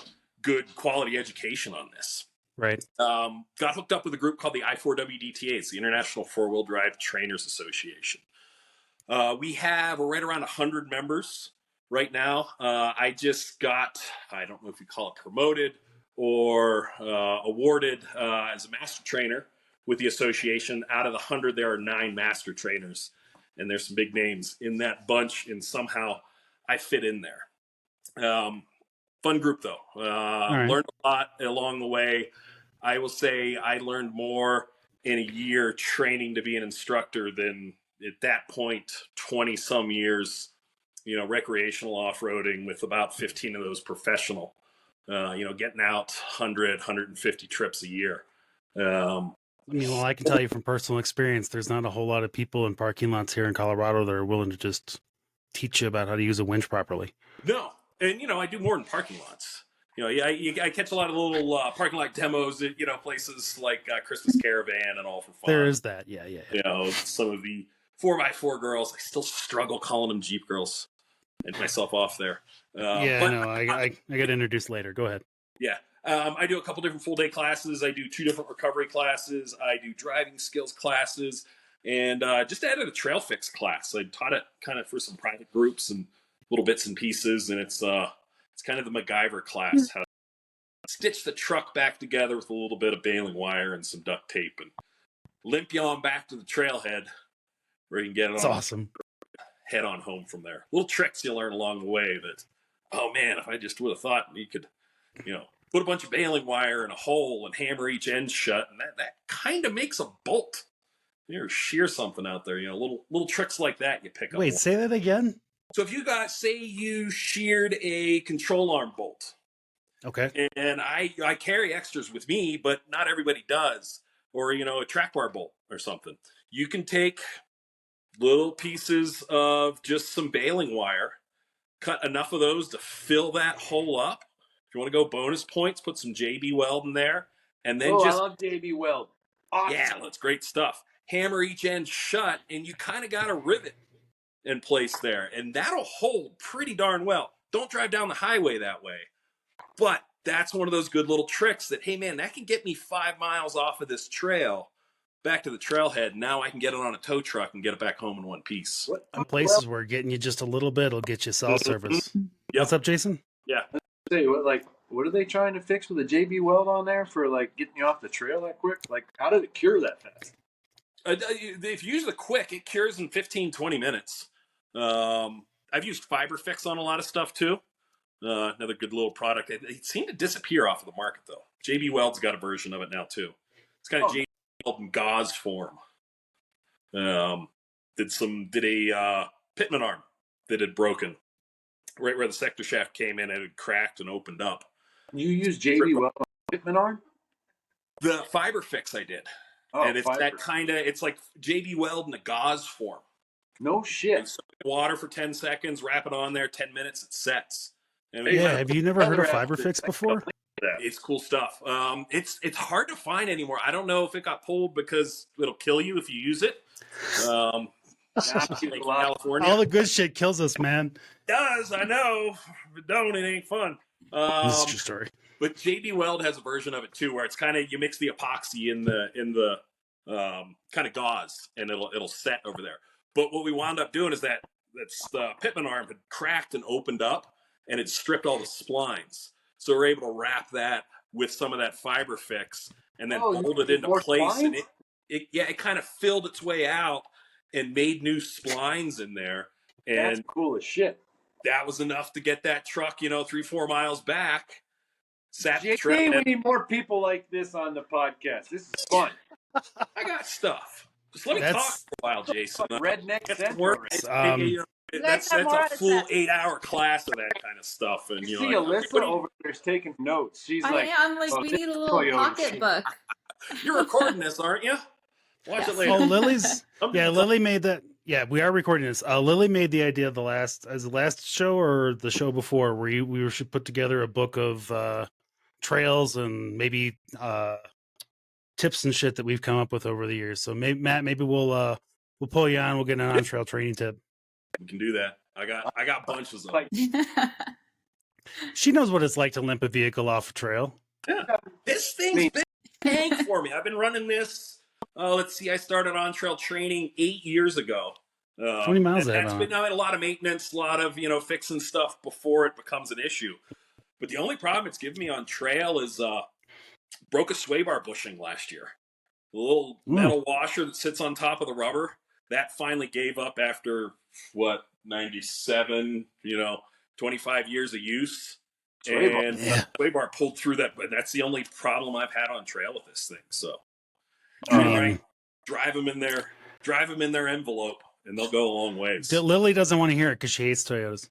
good quality education on this. Right. Got hooked up with a group called the I4WDTA. It's the International Four-Wheel Drive Trainers Association. We're right around 100 members right now. I just got, I don't know if you call it promoted or awarded as a master trainer with the association. Out of the 100, there are 9 master trainers. And there's some big names in that bunch, and somehow I fit in there. Fun group, though. Learned a lot along the way. I will say I learned more in a year training to be an instructor than at that point, 20-some years, recreational off-roading with about 15 of those professional, getting out 100, 150 trips a year. I can tell you from personal experience, there's not a whole lot of people in parking lots here in Colorado that are willing to just teach you about how to use a winch properly. No. And, I do more than parking lots. I catch a lot of little parking lot demos at, places like Christmas Caravan and all for fun. There is that. Yeah. Some of the 4x4 girls, I still struggle calling them Jeep girls and myself off there. I got introduced later. Go ahead. Yeah. I do a couple different full day classes. I do 2 different recovery classes. I do driving skills classes, and just added a trail fix class. I taught it kind of for some private groups and little bits and pieces, and it's kind of the MacGyver class, how stitch the truck back together with a little bit of baling wire and some duct tape, and limp you on back to the trailhead where you can get it That's on. awesome. Head on home from there. Little tricks you learn along the way that, oh man, if I just would have thought you could, put a bunch of baling wire in a hole and hammer each end shut, and that kind of makes a bolt. Shear something out there, little tricks like that you pick up. Wait, say that again? So if you say you sheared a control arm bolt. Okay. And I carry extras with me, but not everybody does. Or, a track bar bolt or something. You can take little pieces of just some baling wire, cut enough of those to fill that hole up. If you want to go bonus points, put some JB Weld in there. And then I love JB Weld. Awesome. Yeah, that's great stuff. Hammer each end shut, and you kind of got a rivet in place there. And that'll hold pretty darn well. Don't drive down the highway that way. But that's one of those good little tricks that, hey, man, that can get me 5 miles off of this trail back to the trailhead. Now I can get it on a tow truck and get it back home in one piece. In places where getting you just a little bit will get you cell service. Yep. What's up, Jason? Yeah. Say what are they trying to fix with a JB Weld on there for getting you off the trail that quick? How did it cure that fast? If you use the quick, it cures in 15, 20 minutes. I've used Fiber Fix on a lot of stuff too. Another good little product. It seemed to disappear off of the market though. JB Weld's got a version of it now too. It's kind of JB Weld in gauze form. Did a pitman arm that had broken right where the sector shaft came in. It had cracked and opened up. You use JB Weld on pitman arm? The Fiber Fix I did. And it's that it's like JB Weld in a gauze form. No shit. And soak in water for 10 seconds, wrap it on there, 10 minutes, it sets. Have you never heard of Fiber Fix before? It's cool stuff. It's hard to find anymore. I don't know if it got pulled because it'll kill you if you use it. California. All the good shit kills us, man. It does, I know. If it don't, it ain't fun. This is a true story. But JB Weld has a version of it too, where it's kind of you mix the epoxy in the kind of gauze, and it'll set over there. But what we wound up doing is that the pitman arm had cracked and opened up, and it stripped all the splines. So we're able to wrap that with some of that Fiber Fix, and then bolt it into place. Splines? And it kind of filled its way out and made new splines in there. And that's cool as shit. That was enough to get that truck, 3-4 miles back. We need more people like this on the podcast. This is fun. I got stuff. Just let me talk for a while, Jason. Redneck That's a full 8-hour class of that kind of stuff. And you see Alyssa over there's taking notes. She's I'm like, we need a little pocketbook. You're recording this, aren't you? Watch it later. Oh, Lily made that. Yeah, we are recording this. Lily made the idea of the last show or the show before where we should put together a book of trails and maybe tips and shit that we've come up with over the years. So Matt, maybe we'll pull you on. We'll get an on-trail training tip. We can do that. I got bunches of them. She knows what it's like to limp a vehicle off a trail. Yeah, this thing's been paying for me. I've been running this. Let's see. I started on-trail training 8 years ago. 20 miles ahead. I had a lot of maintenance, a lot of fixing stuff before it becomes an issue. But the only problem it's given me on trail is broke a sway bar bushing last year. The little metal washer that sits on top of the rubber, that finally gave up after 97, 25 years of use. Sway bar pulled through that, but that's the only problem I've had on trail with this thing. So drive them in their envelope and they'll go a long ways. Lily doesn't want to hear it because she hates Toyotas.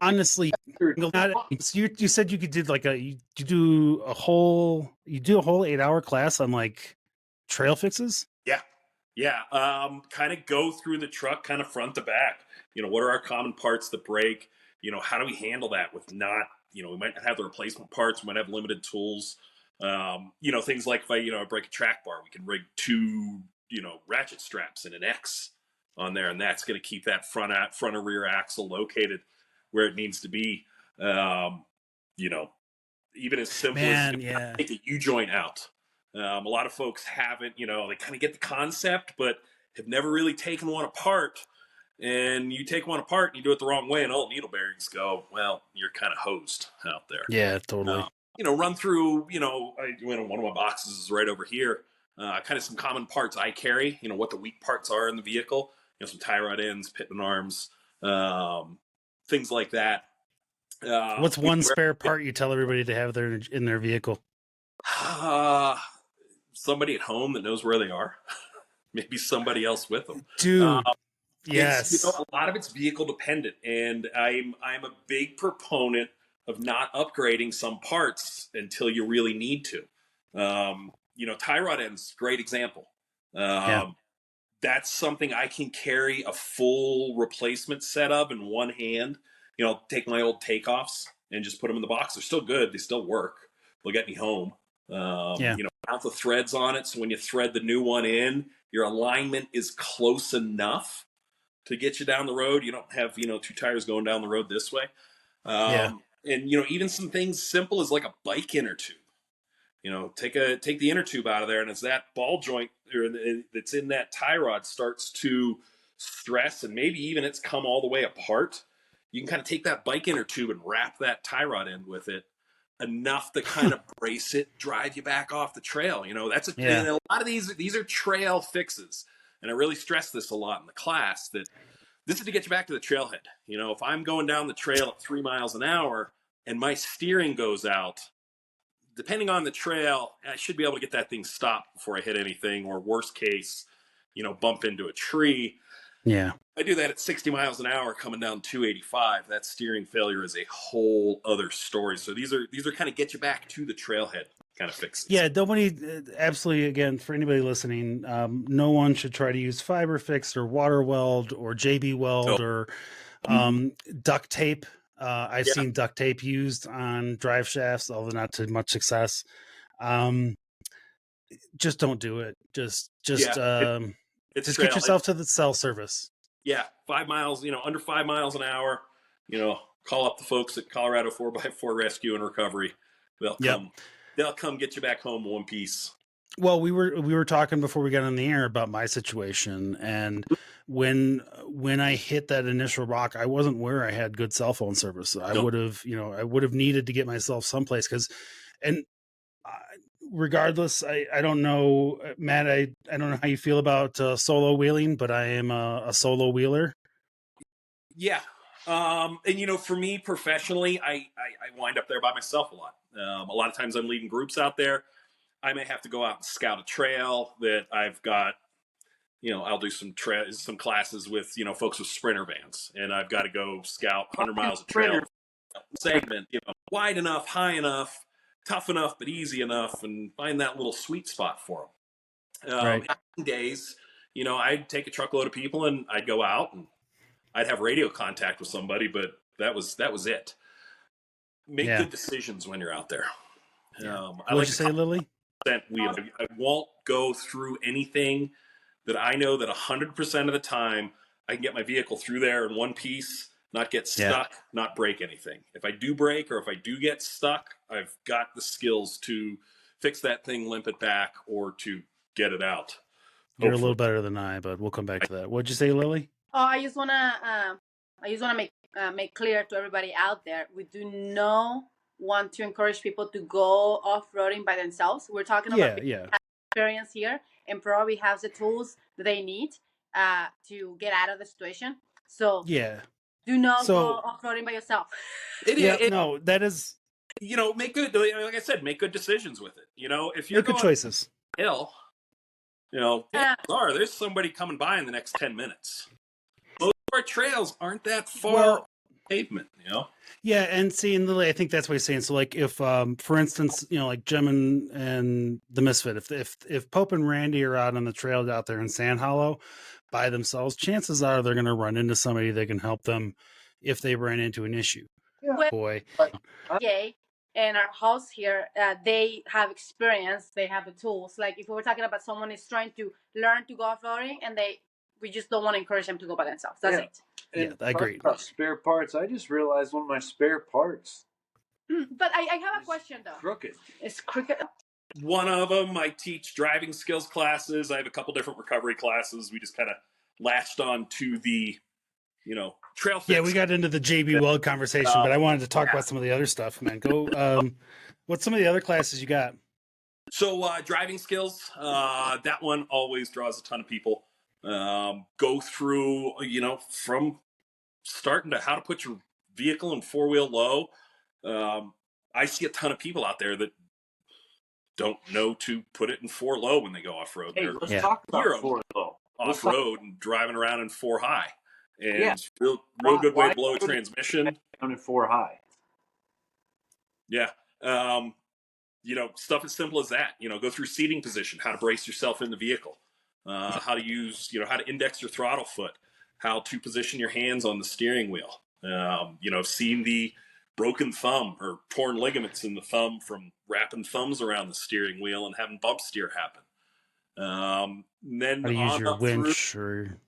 Honestly, you said you could do a whole 8-hour class on trail fixes. Yeah. Kind of go through the truck, kind of front to back. What are our common parts that break? How do we handle that with not? We might not have the replacement parts. We might have limited tools. Things like if I break a track bar, we can rig 2 ratchet straps and an X on there, and that's going to keep that front or rear axle located where it needs to be. Even as simple as take a U-joint out. A lot of folks haven't, they kind of get the concept, but have never really taken one apart. and you take one apart and you do it the wrong way, and all needle bearings go, well, you're kind of hosed out there. Yeah, totally. Run through, one of my boxes is right over here. Kind of some common parts I carry, what the weak parts are in the vehicle, some tie rod ends, pitman arms, things like that. What's one spare part you tell everybody to have in their vehicle? Somebody at home that knows where they are. Maybe somebody else with them. Dude, yes. A lot of it's vehicle dependent, and I'm a big proponent of not upgrading some parts until you really need to. Tie rod ends, great example. That's something I can carry a full replacement set of in one hand. Take my old takeoffs and just put them in the box. They're still good. They still work. They'll get me home. Mount the threads on it. So when you thread the new one in, your alignment is close enough to get you down the road. You don't have, two tires going down the road this way. And, even some things simple as like a bike inner tube. Take the inner tube out of there, and as that ball joint that's in that tie rod starts to stress, and maybe even it's come all the way apart, you can kind of take that bike inner tube and wrap that tie rod end with it enough to kind of brace it, drive you back off the trail. That's and a lot of these are trail fixes, and I really stress this a lot in the class that this is to get you back to the trailhead. If I'm going down the trail at 3 miles an hour and my steering goes out, depending on the trail, I should be able to get that thing stopped before I hit anything, or worst case, bump into a tree. Yeah. I do that at 60 miles an hour coming down 285. That steering failure is a whole other story. So these are kind of get you back to the trailhead kind of fixes. Yeah, nobody, absolutely, again, for anybody listening, no one should try to use fiber fix or water weld or JB weld or duct tape. I've seen duct tape used on drive shafts, although not to much success. Just don't do it. Just get yourself to the cell service. Yeah, 5 miles, under 5 miles an hour, call up the folks at Colorado 4x4 Rescue and Recovery. They'll come get you back home in one piece. Well, we were talking before we got on the air about my situation, and when I hit that initial rock, I wasn't where I had good cell phone service. I would have needed to get myself someplace regardless, I don't know, Matt, I don't know how you feel about solo wheeling, but I am a solo wheeler. Yeah. And for me professionally, I wind up there by myself a lot. A lot of times I'm leading groups out there. I may have to go out and scout a trail that I've got, I'll do some classes with, folks with sprinter vans, and I've got to go scout 100 miles of trail segment, wide enough, high enough, tough enough, but easy enough, and find that little sweet spot for them. Days, I'd take a truckload of people and I'd go out and I'd have radio contact with somebody, but that was it. Make good decisions when you're out there. What'd you say, Lily? I won't go through anything that I know that 100% of the time I can get my vehicle through there in one piece, not get stuck, not break anything. If I do break or if I do get stuck, I've got the skills to fix that thing, limp it back, or to get it out. You're a little better than I, but we'll come back to that. What'd you say, Lily? Oh, I just wanna make clear to everybody out there, we do not want to encourage people to go off-roading by themselves. We're talking about experience here, and probably have the tools that they need to get out of the situation. So do not go off-roading by yourself. That is, make good, like I said, make good decisions with it. If you're good choices. Hill, there's somebody coming by in the next 10 minutes. Most of our trails aren't that far pavement, Yeah, and see, and Lily, I think that's what he's saying. So, like, if, for instance, like Jim and the Misfit, if Pope and Randy are out on the trail out there in Sand Hollow by themselves, chances are they're going to run into somebody that can help them if they ran into an issue. Yeah. Boy. And our house here, they have experience, they have the tools. Like if we were talking about someone is trying to learn to go off-roading, and we just don't want to encourage them to go by themselves. That's it. And I agree. About spare parts, I just realized one of my spare parts. But I have a question though. Crooked. It's crooked. One of them, I teach driving skills classes. I have a couple different recovery classes. We just kind of latched on to the trail fix. Yeah, we got into the JB Weld conversation, but I wanted to talk about some of the other stuff, man. Go. What's some of the other classes you got? So driving skills, that one always draws a ton of people. Go through, from starting to how to put your vehicle in 4-wheel low. I see a ton of people out there that don't know to put it in 4 low when they go off road. Hey, let's talk about 4 low. Off road and driving around in 4 high, and Yeah. real good way to blow a transmission. Down in 4 high. Yeah. Stuff as simple as that. Go through seating position, how to brace yourself in the vehicle, how to use, how to index your throttle foot, how to position your hands on the steering wheel. Seeing the broken thumb or torn ligaments in the thumb from wrapping thumbs around the steering wheel and having bump steer happen. Then how to use your winch or.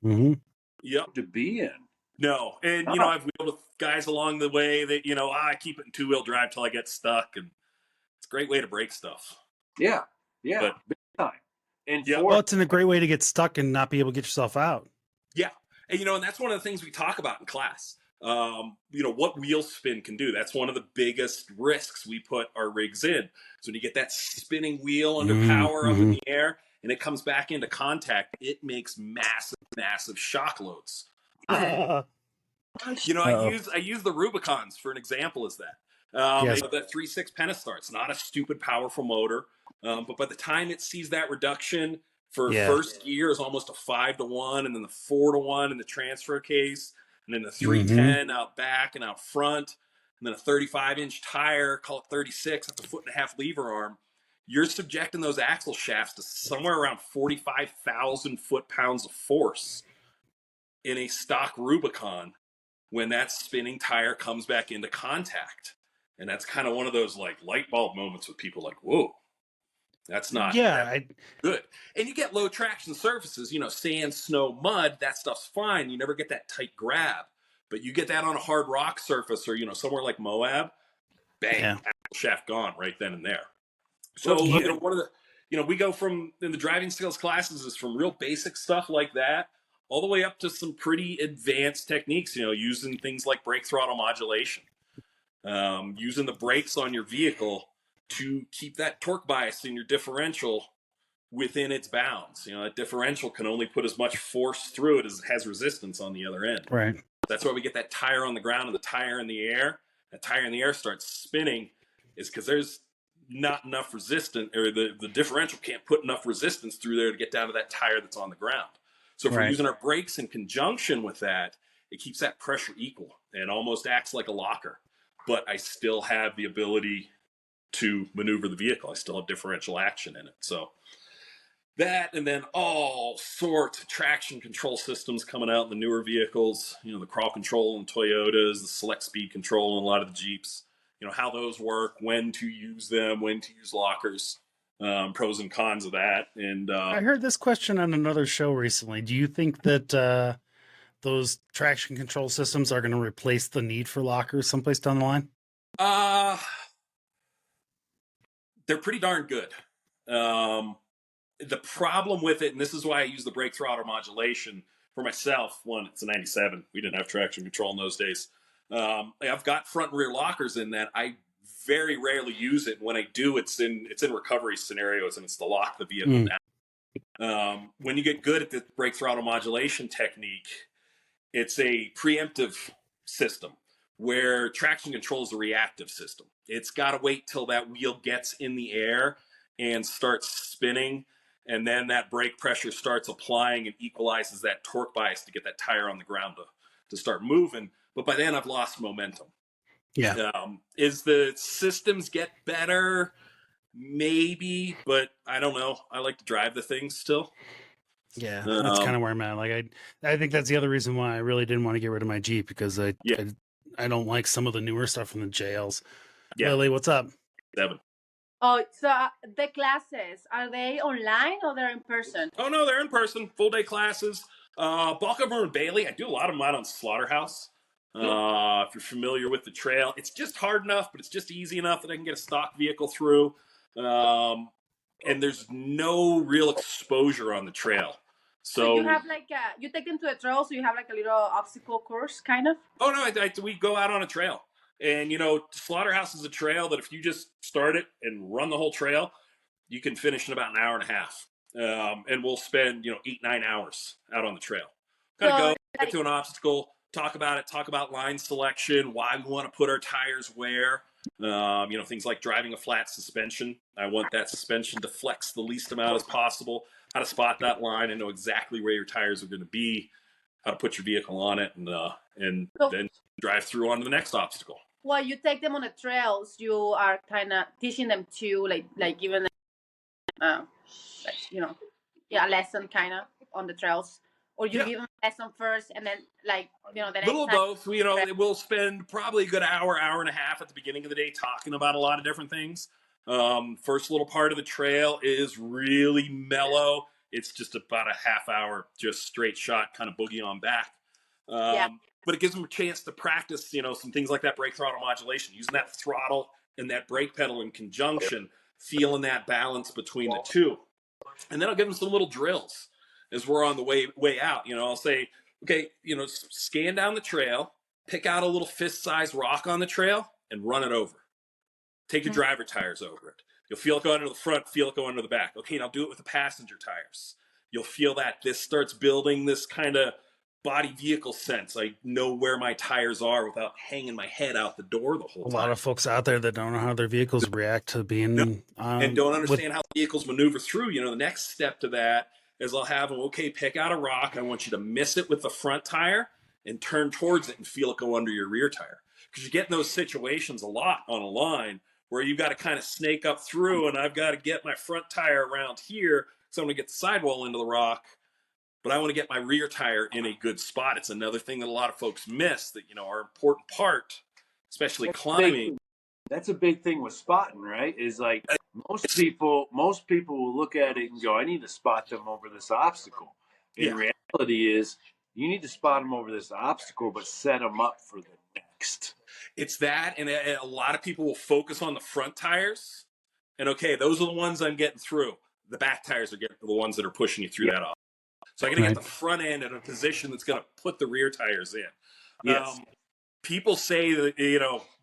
Mm-hmm. Yep. To be in. No, and I've wheeled with guys along the way that I keep it in 2-wheel drive till I get stuck, and it's a great way to break stuff. Yeah, big time. And well, it's a great way to get stuck and not be able to get yourself out. Yeah, and and that's one of the things we talk about in class. What wheel spin can do. That's one of the biggest risks we put our rigs in. So when you get that spinning wheel under power up in the air and it comes back into contact, it makes massive shock loads. I use the Rubicons for an example as that. That 3.6 Pentastart's not a stupid powerful motor, but by the time it sees that reduction for first gear is almost a 5-to-1, and then the 4-to-1 in the transfer case, and then the 310 out back and out front, and then a 35-inch tire, call it 36, that's a 1.5-foot lever arm. You're subjecting those axle shafts to somewhere around 45,000 foot-pounds of force in a stock Rubicon when that spinning tire comes back into contact. And that's kind of one of those like light bulb moments with people like, whoa, that's not good. And you get low traction surfaces, sand, snow, mud, that stuff's fine. You never get that tight grab. But you get that on a hard rock surface or, somewhere like Moab, bang, axle shaft gone right then and there. So, one of the, we go from, in the driving skills classes is from real basic stuff like that all the way up to some pretty advanced techniques, using things like brake throttle modulation, using the brakes on your vehicle to keep that torque bias in your differential within its bounds. That differential can only put as much force through it as it has resistance on the other end. Right. That's why we get that tire on the ground and the tire in the air. That tire in the air starts spinning is because there's not enough resistance, or the differential can't put enough resistance through there to get down to that tire that's on the ground. So if we're using our brakes in conjunction with that, it keeps that pressure equal and almost acts like a locker. But I still have the ability to maneuver the vehicle. I still have differential action in it. So that, and then all sorts of traction control systems coming out in the newer vehicles, the crawl control in Toyotas, the select speed control in a lot of the Jeeps, how those work, when to use them, when to use lockers, pros and cons of that. And I heard this question on another show recently. Do you think that those traction control systems are going to replace the need for lockers someplace down the line? They're pretty darn good. The problem with it, and this is why I use the brake throttle modulation for myself. One, it's a 97. We didn't have traction control in those days. I've got front and rear lockers in that. I very rarely use it. When I do, it's in recovery scenarios, and it's to lock the vehicle down. When you get good at the brake throttle modulation technique, it's a preemptive system where traction control is a reactive system. It's got to wait till that wheel gets in the air and starts spinning, and then that brake pressure starts applying and equalizes that torque bias to get that tire on the ground to start moving. But by then I've lost momentum. Yeah. Is the systems get better? Maybe, but I don't know. I like to drive the things still. Yeah, that's kind of where I'm at. Like, I think that's the other reason why I really didn't want to get rid of my Jeep, because I don't like some of the newer stuff from the JLs. Yeah. Lily, what's up? 7. Oh, so the classes, are they online or they're in person? Oh, no, they're in person. Full day classes. Bulk of them in Bailey. I do a lot of them out on Slaughterhouse. If you're familiar with the trail, it's just hard enough, but it's just easy enough that I can get a stock vehicle through. And there's no real exposure on the trail. So you have like you take them to a trail, so you have like a little obstacle course, kind of. Oh no, we go out on a trail, and Slaughterhouse is a trail that if you just start it and run the whole trail, you can finish in about an hour and a half. And we'll spend 8-9 hours out on the trail. Kind of go get to an obstacle, talk about line selection, why we want to put our tires where. Things like driving a flat suspension. I want that suspension to flex the least amount as possible. How to spot that line and know exactly where your tires are going to be. How to put your vehicle on it, and then drive through on to the next obstacle. While you take them on the trails, you are kind of teaching them to like giving them, a lesson kind of on the trails, or you give them a lesson first, and then the next little time. Both. We'll spend probably a good hour and a half at the beginning of the day talking about a lot of different things. First little part of the trail is really mellow. It's just about a half hour, just straight shot, kind of boogie on back. But it gives them a chance to practice, some things like that brake throttle modulation, using that throttle and that brake pedal in conjunction, feeling that balance between the two. And then I'll give them some little drills as we're on the way out. I'll say, okay, scan down the trail, pick out a little fist-sized rock on the trail, and run it over. Take your driver tires over it. You'll feel it go under the front, feel it go under the back. Okay, now do it with the passenger tires. You'll feel that this starts building this kind of body vehicle sense. I know where my tires are without hanging my head out the door the whole time. A lot of folks out there that don't know how their vehicles react to being and don't understand how vehicles maneuver through. The next step to that is I'll have them, okay, pick out a rock. I want you to miss it with the front tire and turn towards it and feel it go under your rear tire. Because you get in those situations a lot on a line where you've got to kind of snake up through, and I've got to get my front tire around here so I'm going to get the sidewall into the rock, but I want to get my rear tire in a good spot. It's another thing that a lot of folks miss that, are an important part, especially climbing. That's a big thing with spotting, right? Is like most people will look at it and go, I need to spot them over this obstacle. In reality is you need to spot them over this obstacle, but set them up for the next. It's that, and a lot of people will focus on the front tires, and okay, those are the ones I'm getting through. The back tires are the ones that are pushing you through that off. So I got to get the front end in a position that's going to put the rear tires in. Yes. People say that,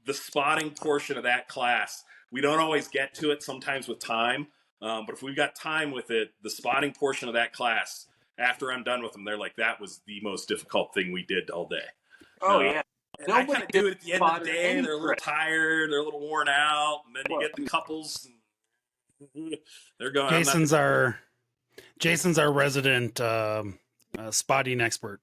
the spotting portion of that class, we don't always get to it sometimes with time. But if we've got time with it, the spotting portion of that class, after I'm done with them, they're like, that was the most difficult thing we did all day. Oh, yeah. I kind of do it at the end of the day. They're a little tired. They're a little worn out. And then you get the couples. And they're going. Jason's our resident spotting expert.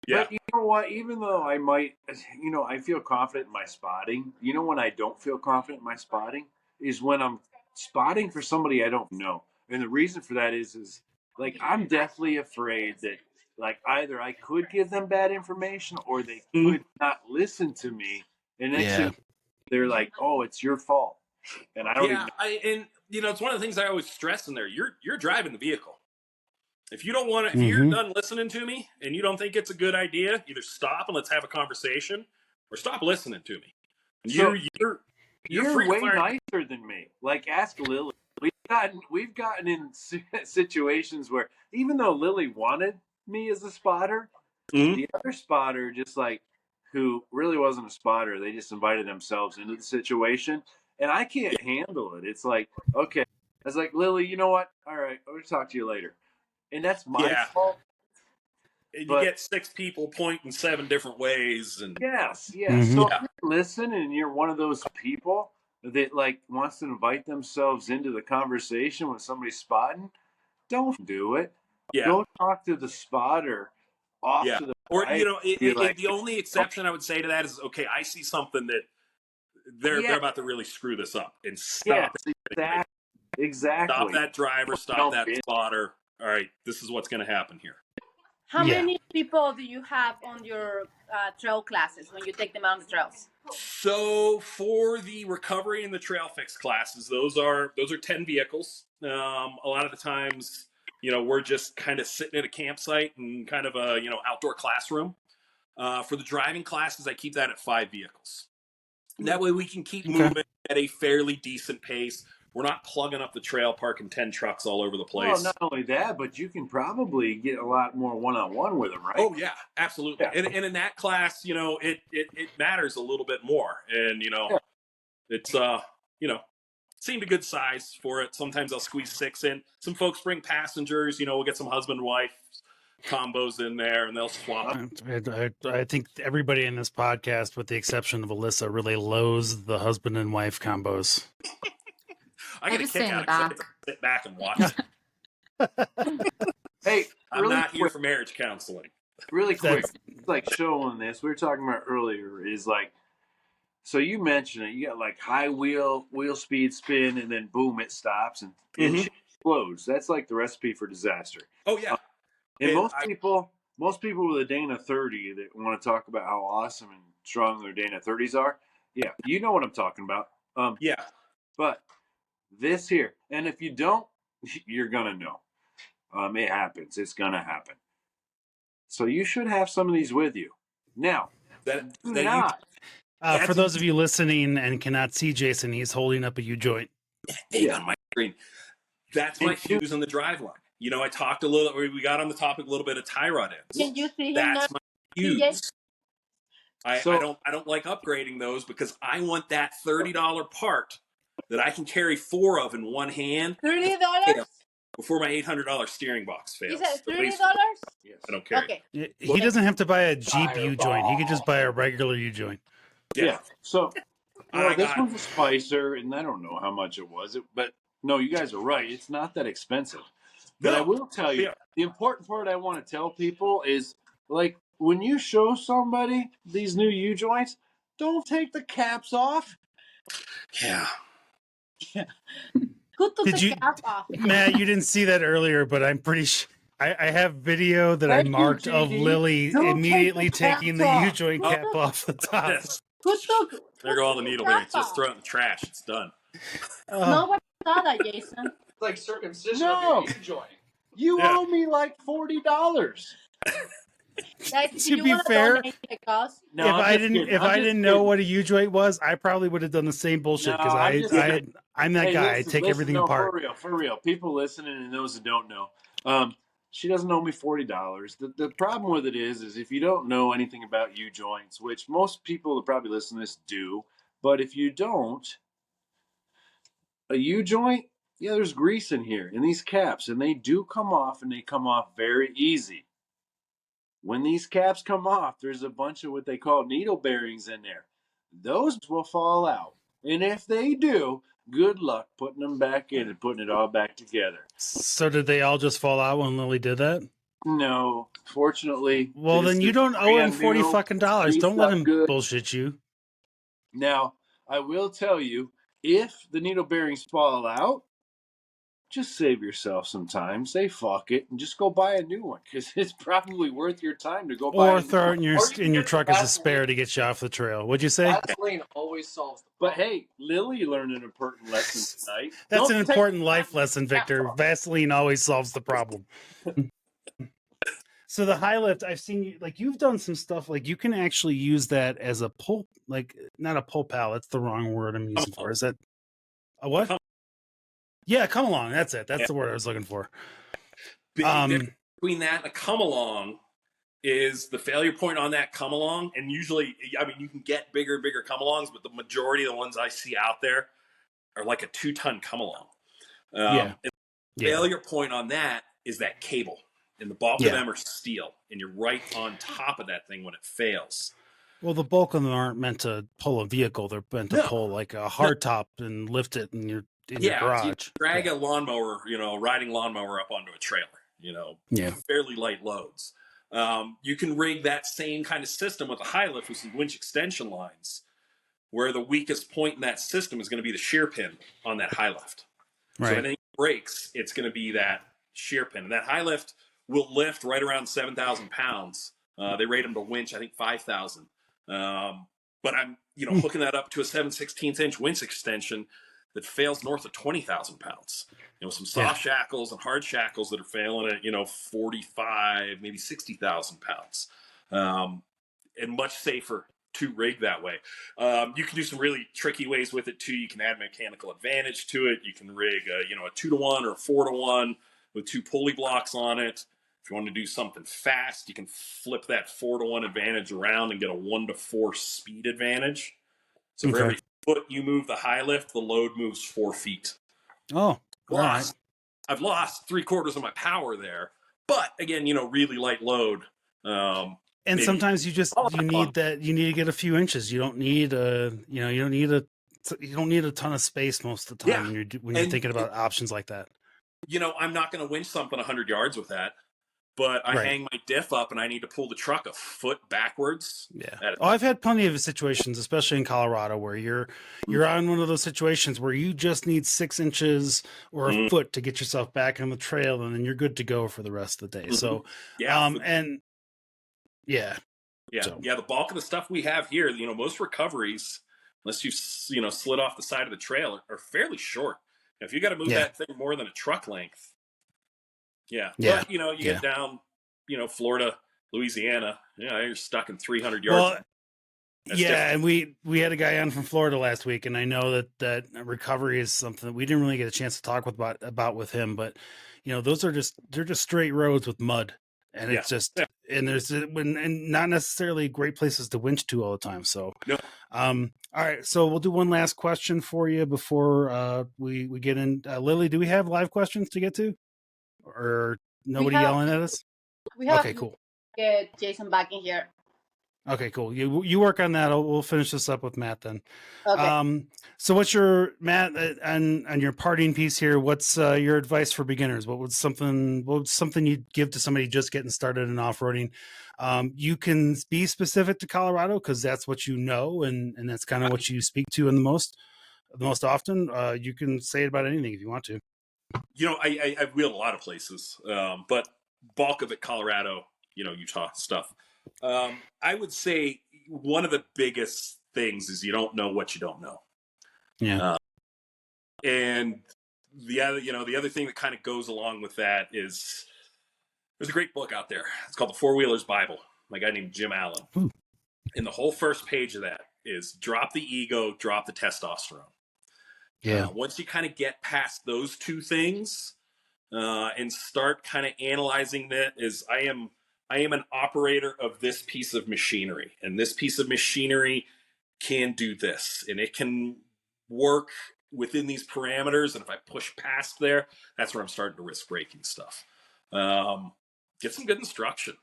Yeah. But you know what? Even though I might, I feel confident in my spotting. When I don't feel confident in my spotting is when I'm spotting for somebody I don't know. And the reason for that is like I'm deathly afraid that like either I could give them bad information or they could not listen to me. And then they're like, "Oh, it's your fault," and I don't. It's one of the things I always stress in there. You're driving the vehicle. If you don't want to, if you're done listening to me and you don't think it's a good idea, either stop and let's have a conversation, or stop listening to me. You're way nicer than me. Like ask Lily. We've gotten in situations where even though Lily wanted me as a spotter, the other spotter just like who really wasn't a spotter, they just invited themselves into the situation, and I can't handle it. It's like, okay, I was like, Lily, you know what? All right, I'll talk to you later. And that's my fault. And you get 6 people pointing 7 different ways, and yes. So if you listen, and you're one of those people that like wants to invite themselves into the conversation when somebody's spotting, don't do it. Go talk to the spotter off to the right. Or the only exception I would say to that is, okay, I see something that they're about to really screw this up, and stop it. Exactly. Stop that driver, stop that spotter. All right, this is what's going to happen here. How many people do you have on your trail classes when you take them out on the trails? So for the recovery and the trail fix classes, those are 10 vehicles. A lot of the times, we're just kind of sitting at a campsite and kind of a outdoor classroom. For the driving classes, I keep that at 5 vehicles. That way we can keep moving at a fairly decent pace. We're not plugging up the trail, parking 10 trucks all over the Well, place. not only that, but you can probably get a lot more one-on-one with them, right? Oh yeah, absolutely. Yeah. And in that class, it matters a little bit more. And it's seemed a good size for it. Sometimes I'll squeeze 6 in. Some folks bring passengers. We'll get some husband wife combos in there, and they'll swap. I think everybody in this podcast, with the exception of Alyssa, really loathes the husband and wife combos. I get a just kick stay in out the of it. back. Sit back and watch it. Hey, I'm really not here quick, for marriage counseling. really quick, That's- like showing this we were talking about earlier is like, so you mentioned it. You got like high wheel speed spin, and then boom, it stops and shit explodes. That's like the recipe for disaster. Oh yeah. And And most people with a Dana 30 that want to talk about how awesome and strong their Dana 30s are, yeah, you know what I'm talking about. Yeah. But this here, and if you don't, you're gonna know. It happens. It's gonna happen. So you should have some of these with you. Now, do not. For those of you listening and cannot see Jason, he's holding up a U-joint. On my screen. That's my fuse on the drive line. I talked a little. We got on the topic a little bit of tie rod ends. Can you see him That's now? my fuse. I So- don't like upgrading those because I want that $30 part that I can carry 4 of in one hand $30? before my $800 steering box fails. You said At least $30? Yes. I don't carry. Okay. He doesn't have to buy a Jeep Fireball. U-joint. He could just buy a regular U-joint. Yeah. So, well, I this got- one's a Spicer, and I don't know how much it was. But no, you guys are right. It's not that expensive. But I will tell you, the important part I want to tell people is, like, when you show somebody these new U-joints, don't take the caps off. Yeah. Who took Did the you- cap off? Matt, you didn't see that earlier, but I'm pretty sure I have video that Thank I you, marked of JD. Lily Don't take immediately the caps taking the off. U-joint cap off the top. Yes. Who took? There go all the needle bearings. Just throw it in the trash. It's done. Nobody saw that, Jason. It's like circumcision No. of your joint. You Yeah. owe me like $40. Like, To do you be want to fair, donate the cost? No, if I'm I just didn't, kidding. if I'm I just didn't know kidding. what a U-joint was, I probably would have done the same bullshit because No, I'm just kidding. I'm that Hey, guy. I listen, take listen, everything no, apart. For real. People listening and those that don't know, she doesn't owe me $40. The problem with it is if you don't know anything about U joints, which most people that probably listen to this do, but if you don't, a U joint, yeah, there's grease in here in these caps, and they do come off, and they come off very easy. When these caps come off, there's a bunch of what they call needle bearings in there. Those will fall out. And if they do, good luck putting them back in and putting it all back together. So did they all just fall out when Lily did that? No, fortunately. Well, this then you is don't owe him brand $40 new. fucking dollars. Beefed Don't let up him good. bullshit you. Now, I will tell you, if the needle bearings fall out, just save yourself some time. Say fuck it and just go buy a new one because it's probably worth your time to go buy a Or new throw it one. in your Or you can in your get truck the as a Vaseline. spare to get you off the trail. What'd you say? Vaseline always solves the But problem. hey, Lily learned an important lesson tonight. That's Don't an take- important life lesson, Victor. Vaseline always solves the problem. So the high lift, I've seen you you've done some stuff you can actually use that as a pull, not a pull pal. That's the wrong word I'm using for. Is that a what? Yeah, come along. That's it. That's the word I was looking for. Big difference between that and a come along is the failure point on that come along. And usually, I mean, you can get bigger come alongs, but the majority of the ones I see out there are like a 2-ton come along. And the failure point on that is that cable. And the bulk of them are steel. And you're right on top of that thing when it fails. Well, the bulk of them aren't meant to pull a vehicle. They're meant to pull like a hardtop and lift it in your garage. You drag a lawnmower, riding lawnmower up onto a trailer, fairly light loads. You can rig that same kind of system with a high lift with some winch extension lines, where the weakest point in that system is going to be the shear pin on that high lift. So if anything breaks, it's going to be that shear pin. And that high lift will lift right around 7,000 pounds. They rate them to winch, I think 5,000. But I'm, hooking that up to a 7/16 inch winch extension that fails north of 20,000 pounds. Some soft shackles and hard shackles that are failing at, 45, maybe 60,000 pounds. And much safer to rig that way. You can do some really tricky ways with it too. You can add mechanical advantage to it. You can rig a 2-to-1 or 4-to-1 with 2 pulley blocks on it. If you want to do something fast, you can flip that 4-to-1 advantage around and get a 1-to-4 speed advantage. So for every foot you move the high lift, the load moves 4 feet. Oh, all right. I've lost 3/4 of my power there, but again, really light load. And sometimes you need that. You need to get a few inches. You don't need you don't need a ton of space most of the time when you're thinking about options like that. I'm not going to winch something 100 yards with that, but I hang my diff up and I need to pull the truck a foot backwards. Yeah. I've had plenty of situations, especially in Colorado, where you're on one of those situations where you just need 6 inches or a foot to get yourself back on the trail, and then you're good to go for the rest of the day. So, the bulk of the stuff we have here, most recoveries, unless you've slid off the side of the trail, are fairly short. If you got to move that thing more than a truck length, but, you get down, Florida, Louisiana, you're stuck in 300 yards. Well, and we had a guy on from Florida last week, and I know that recovery is something that we didn't really get a chance to talk about with him, but they're just straight roads with mud, and it's just and there's and not necessarily great places to winch to all the time. So, all right, so we'll do one last question for you before we get in. Lily, do we have live questions to get to, or nobody yelling at us? We have okay, cool. Get Jason back in here. Okay, cool. You work on that. We'll finish this up with Matt then. Okay. So what's your Matt on your parting piece here? What's your advice for beginners? What would something you'd give to somebody just getting started in off-roading? You can be specific to Colorado because that's what you know, and that's kind of what you speak to in the most often. You can say it about anything if you want to. I've wheeled a lot of places, but bulk of it Colorado, Utah stuff. I would say one of the biggest things is you don't know what you don't know. Yeah. And the other thing that kind of goes along with that is there's a great book out there. It's called The Four-Wheeler's Bible, by a guy named Jim Allen. Ooh. And the whole first page of that is drop the ego, drop the testosterone. Yeah. Once you kind of get past those two things and start kind of analyzing that, I am an operator of this piece of machinery, and this piece of machinery can do this, and it can work within these parameters. And if I push past there, that's where I'm starting to risk breaking stuff. Get some good instruction.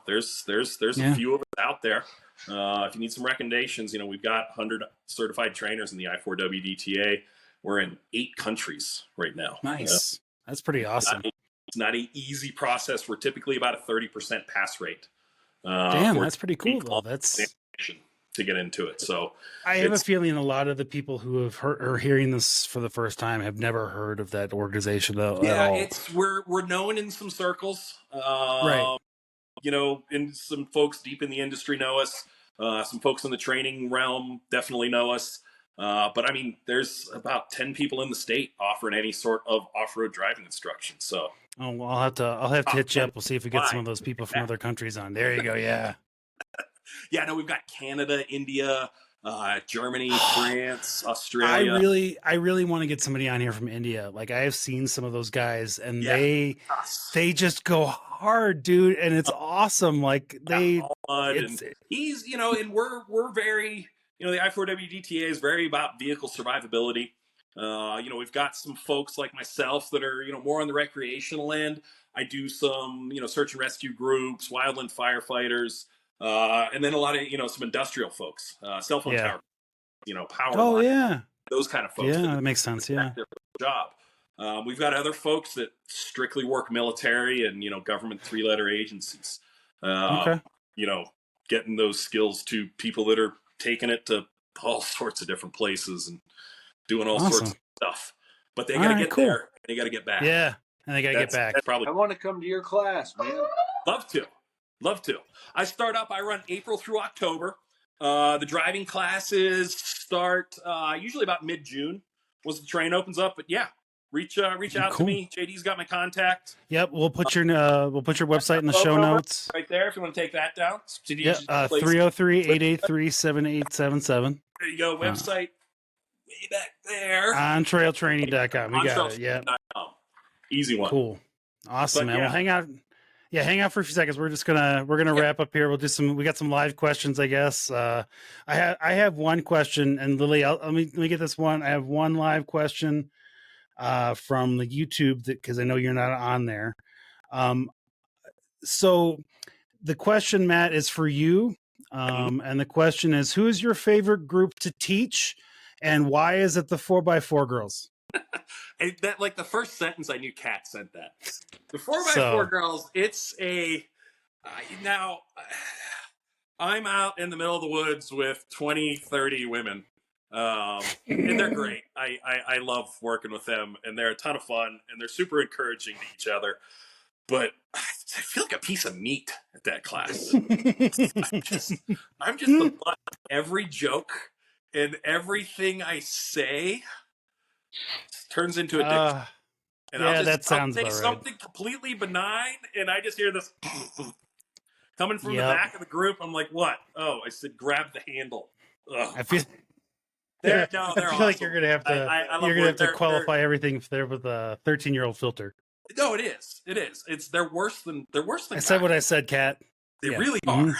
There's a few of us out there. If you need some recommendations, we've got 100 certified trainers in the I4W DTA. We're in 8 countries right now. Nice. That's pretty awesome. It's not an easy process. We're typically about a 30% pass rate. Damn, that's pretty cool though. That's to get into it. So I have a feeling a lot of the people who have heard or hearing this for the first time have never heard of that organization at all. We're known in some circles. Right. And some folks deep in the industry know us. Some folks in the training realm definitely know us. But I mean, there's about 10 people in the state offering any sort of off-road driving instruction. So, well, I'll have to hit you up. We'll see if we get some of those people from other countries on. There you go. Yeah. Yeah. No, we've got Canada, India, Germany, France, Australia. I really want to get somebody on here from India. Like I have seen some of those guys, and they just go hard, dude, and it's awesome. Like he's and we're very. The I4W DTA is very about vehicle survivability. We've got some folks like myself that are, more on the recreational end. I do some, search and rescue groups, wildland firefighters, and then a lot of, some industrial folks, cell phone tower, power. Oh, line, yeah. Those kind of folks. Yeah, that makes sense. Yeah. Their job. We've got other folks that strictly work military and, government 3-letter agencies. Okay. Getting those skills to people that are taking it to all sorts of different places and doing all sorts of stuff. But they got to get there. And they got to get back. Yeah, and they got to get back. I want to come to your class, man. Love to. I run April through October. The driving classes start usually about mid-June once the train opens up. But yeah, reach out to me. JD's got my contact. Yep, we'll put your website in the show notes. Right there, if you want to take that down. Yeah, 303-883-7877. There you go, website way back there. OnTrailTraining.com. We got it. Yeah. Easy one. Cool. Awesome, But man. yeah. Well, hang out. Yeah, hang out for a few seconds. We're gonna wrap up here. We got some live questions, I guess. I have one question, and Lily, let me get this one. I have one live question from the YouTube because I know you're not on there. So the question, Matt, is for you. And the question is, who is your favorite group to teach, and why is it the 4x4 girls? That, like, the first sentence, I knew Kat sent that. The 4x4 girls, it's a... now, I'm out in the middle of the woods with 20, 30 women, and they're great. I love working with them, and they're a ton of fun, and they're super encouraging to each other. But I feel like a piece of meat at that class. I'm just the butt of every joke, and everything I say turns into addiction. And that sounds I'll say about right. something completely benign, and I just hear this coming from the back of the group. I'm like, what? Oh, I said, grab the handle. Ugh. I feel they're I awesome. feel like you're gonna have to qualify everything there with a 13-year-old filter. No, it is. It's they're worse than I said what I said, Kat. They really are. All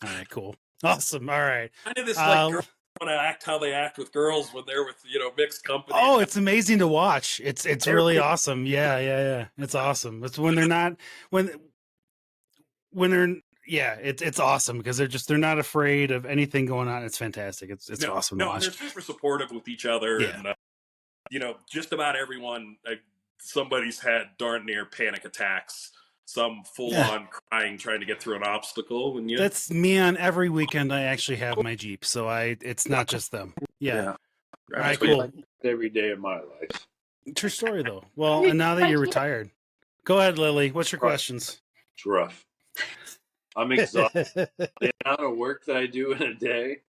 right, cool, awesome. All right. Kind of this like girls want to act how they act with girls when they're with mixed company. Oh, it's amazing to watch. It's really awesome. Yeah. It's awesome. It's when they're not when they're it's awesome because they're not afraid of anything going on. It's fantastic. It's awesome to watch. They're super supportive with each other, and just about everyone. Somebody's had darn near panic attacks. Some full on crying trying to get through an obstacle. And that's me on every weekend. I actually have my Jeep, so it's not just them. Yeah. All right, cool. Every day of my life. True story, though. Well, and now that you're retired, go ahead, Lily. What's your questions? It's rough. I'm exhausted. The amount of work that I do in a day.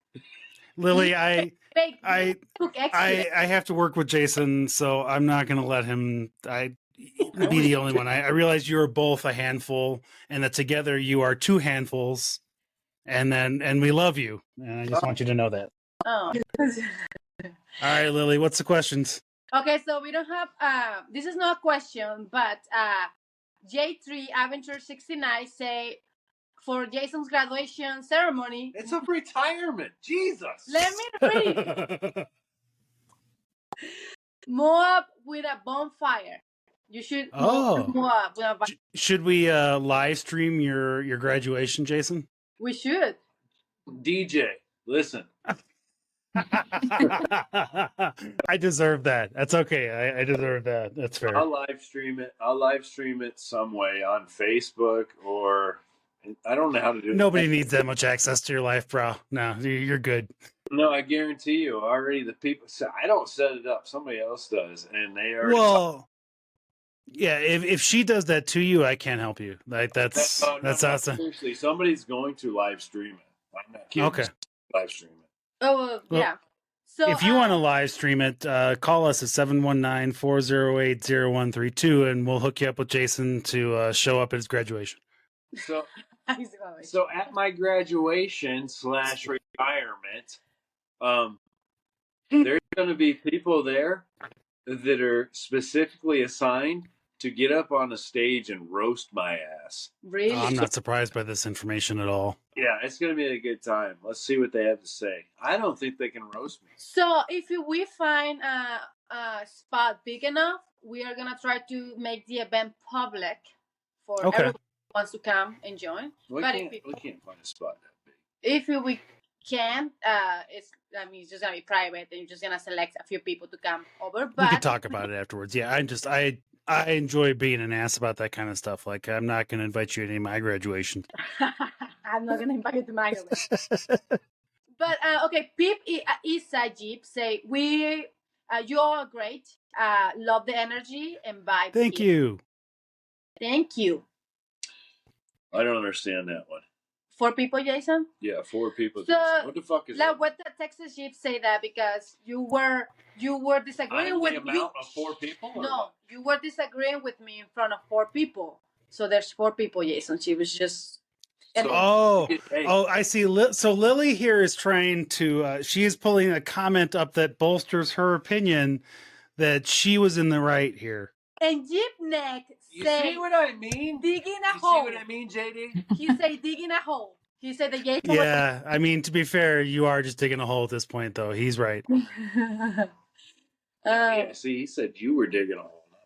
Lily, I have to work with Jason, so I'm not going to let him be the only one. I realize you're both a handful, and that together you are two handfuls, and we love you. And I just want you to know that. Oh. All right, Lily, what's the questions? Okay, so we don't have this is not a question, but J3 Adventure 69 say for Jason's graduation ceremony. It's a retirement. Jesus. Let me read. Moab with a bonfire. You should Moab with a bonfire. Should we live stream your graduation, Jason? We should. DJ, listen. I deserve that. That's okay. I deserve that. That's fair. I'll live stream it some way on Facebook, or I don't know how to do it. Nobody needs that much access to your life, bro. No, you're good. No, I guarantee you already the people I don't set it up. Somebody else does, and they are. Well, yeah, if she does that to you, I can't help you. Like that's awesome. Seriously, somebody's going to live stream it. I'm not kidding. Okay. Live stream it. Oh, yeah. So if you want to live stream it, call us at 719-408-0132, and we'll hook you up with Jason to show up at his graduation. So at my graduation / retirement, there's going to be people there that are specifically assigned to get up on a stage and roast my ass. Really? I'm not surprised by this information at all. Yeah, it's going to be a good time. Let's see what they have to say. I don't think they can roast me. So if we find a spot big enough, we are going to try to make the event public for everyone who wants to come and join. We can't find a spot that big. If we can, it's just going to be private, and you're just going to select a few people to come over. But we can talk about it afterwards. Yeah, I enjoy being an ass about that kind of stuff. Like, I'm not going to invite you to any of my graduations. I'm not going to invite you to my graduation. But, okay, Pip Eastside Jeep say, you all are great. Love the energy and vibe. Thank you. Thank you. I don't understand that one. 4 people, Jason? Yeah, 4 people. So, what the fuck is like, that? what the Texas Jeep say that because you were disagreeing with the amount of 4 people? No, you were disagreeing with me in front of 4 people. So there's 4 people, Jason. She was just. I see. So Lily here is trying to. She is pulling a comment up that bolsters her opinion that she was in the right here. And Jeep Neck You say, see what I mean? digging a You hole. see what I mean, JD? He say digging a hole. He said that Jason. Yeah, I mean, to be fair, you are just digging a hole at this point, though. He's right. Yeah, see, he said you were digging a hole, not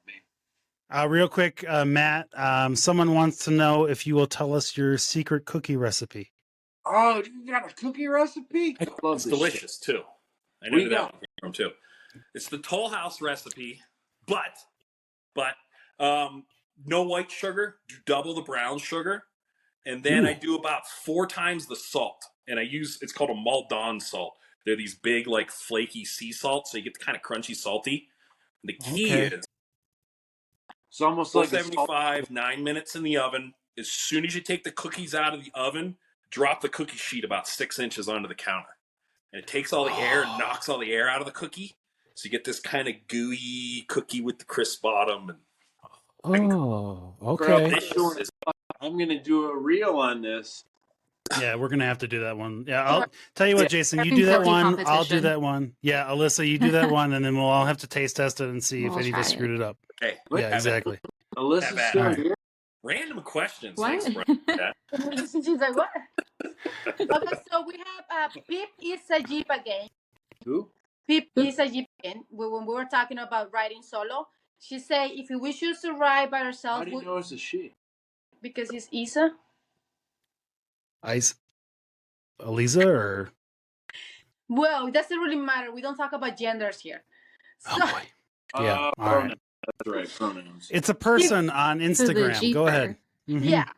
me. Real quick, Matt, someone wants to know if you will tell us your secret cookie recipe. Oh, you got a cookie recipe? I love It's this delicious, shit. too. I knew that one came from, too. It's the Toll House recipe, but no white sugar, do double the brown sugar, and then I do about 4 times the salt. And it's called a Maldon salt. They're these big, like, flaky sea salts, so you get the kind of crunchy salty. And the key is it's almost like 475, 9 minutes in the oven. As soon as you take the cookies out of the oven, drop the cookie sheet about 6 inches onto the counter. And it takes all the air and knocks all the air out of the cookie. So you get this kind of gooey cookie with the crisp bottom. And okay. I'm going to do a reel on this. Yeah, we're going to have to do that one. Yeah, I'll tell you what, Jason, you do that one. I'll do that one. Yeah, Alyssa, you do that one, and then we'll all have to taste test it and see if any of us screwed it up. Okay. Yeah, exactly. Alyssa's still here. Random questions. What? Thanks, bro. She's like, what? Okay, so we have Pip is a Jeep again. Who? Pip is a Jeep again. When we were talking about riding solo, she said if we choose to ride by ourselves. How do you know it's a she? Because it's Isa. Eliza or? Well, it doesn't really matter. We don't talk about genders here. So, Oh boy. Yeah. All right. That's right, pronouns. It's a person on Instagram. Go ahead. Mm-hmm. Yeah.